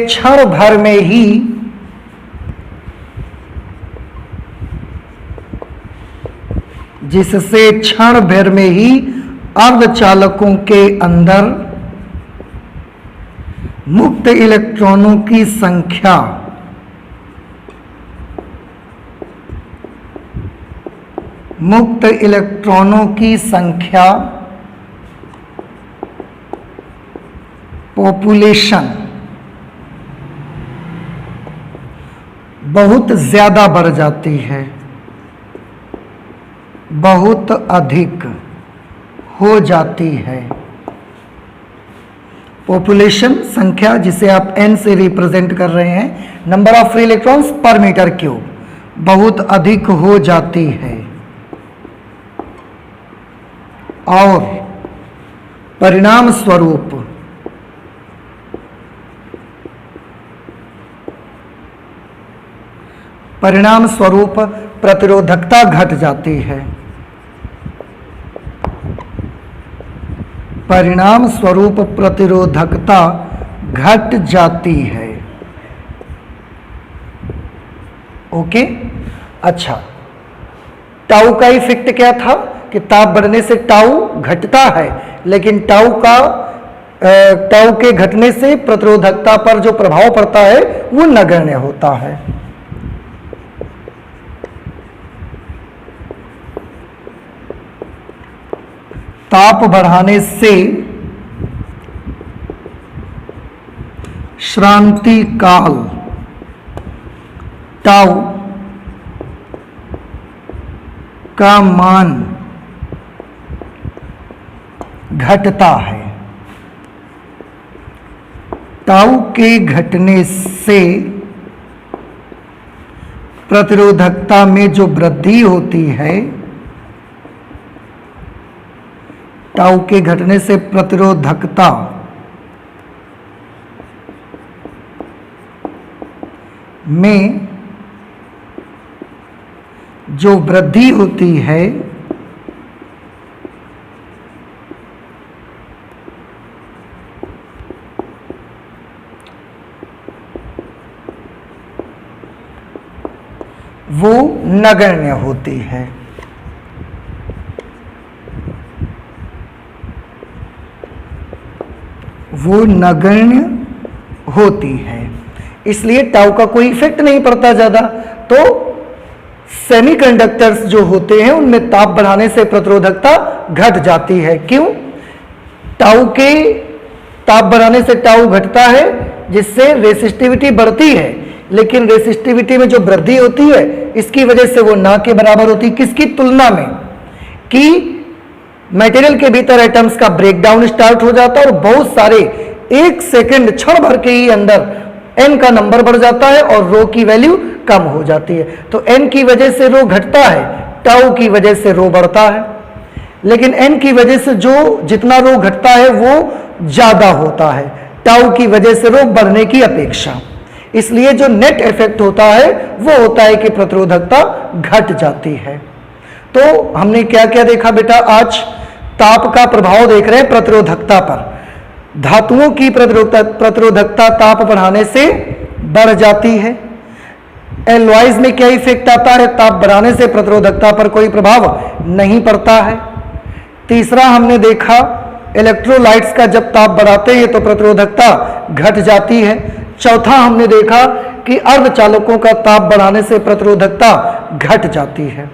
क्षण भर में ही अर्धचालकों के अंदर मुक्त इलेक्ट्रॉनों की संख्या पॉपुलेशन बहुत ज्यादा बढ़ जाती है, बहुत अधिक हो जाती है। पॉपुलेशन संख्या, जिसे आप n से रिप्रेजेंट कर रहे हैं, नंबर ऑफ फ्री इलेक्ट्रॉन्स पर मीटर क्यूब, बहुत अधिक हो जाती है। और परिणाम स्वरूप प्रतिरोधकता घट जाती है। परिणाम स्वरूप प्रतिरोधकता घट जाती है। ओके, अच्छा, टाउ का इफेक्ट क्या था कि ताप बढ़ने से टाउ घटता है, लेकिन टाउ के घटने से प्रतिरोधकता पर जो प्रभाव पड़ता है वो नगण्य होता है। ताप बढ़ाने से श्रांति काल टाउ का मान घटता है। टाउ के घटने से प्रतिरोधकता में जो वृद्धि होती है, टाउ के घटने से प्रतिरोधकता में जो वृद्धि होती है, वो नगण्य होती है। वो नगण्य होती है, इसलिए टाउ का कोई इफेक्ट नहीं पड़ता ज्यादा। तो सेमीकंडक्टर्स जो होते हैं उनमें ताप बढ़ाने से प्रतिरोधकता घट जाती है। क्यों? टाउ के ताप बढ़ाने से टाउ घटता है, जिससे रेसिस्टिविटी बढ़ती है, लेकिन रेसिस्टिविटी में जो वृद्धि होती है इसकी वजह से वो ना के बराबर होती है। किसकी तुलना में? कि मटेरियल के भीतर एटम्स का ब्रेकडाउन स्टार्ट हो जाता है और बहुत सारे 1 सेकंड क्षण भर के ही अंदर n का नंबर बढ़ जाता है और रो की वैल्यू कम हो जाती है। तो n की वजह से रो घटता है, टाउ की वजह से रो बढ़ता है। लेकिन n की वजह से जितना रो घटता है वो ज्यादा होता है टाउ की वजह से रो बढ़ने की अपेक्षा। इसलिए जो नेट इफेक्ट होता है वो होता है कि प्रतिरोधकता घट जाती है। तो हमने क्या क्या देखा बेटा? आज ताप का प्रभाव देख रहे हैं प्रतिरोधकता पर। धातुओं की प्रतिरोधकता ताप बढ़ाने से बढ़ जाती है। एलॉयज में क्या इफेक्ट आता है? ताप बढ़ाने से प्रतिरोधकता पर कोई प्रभाव नहीं पड़ता है। तीसरा हमने देखा इलेक्ट्रोलाइट्स का जब ताप बढ़ाते हैं तो प्रतिरोधकता घट जाती है। चौथा हमने देखा कि अर्धचालकों का ताप बढ़ाने से प्रतिरोधकता घट जाती है।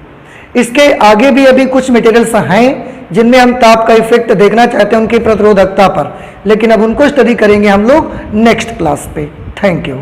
इसके आगे भी अभी कुछ मटेरियल्स हैं जिनमें हम ताप का इफेक्ट देखना चाहते हैं उनकी प्रतिरोधकता पर, लेकिन अब उनको स्टडी करेंगे हम लोग नेक्स्ट क्लास पे। Thank you.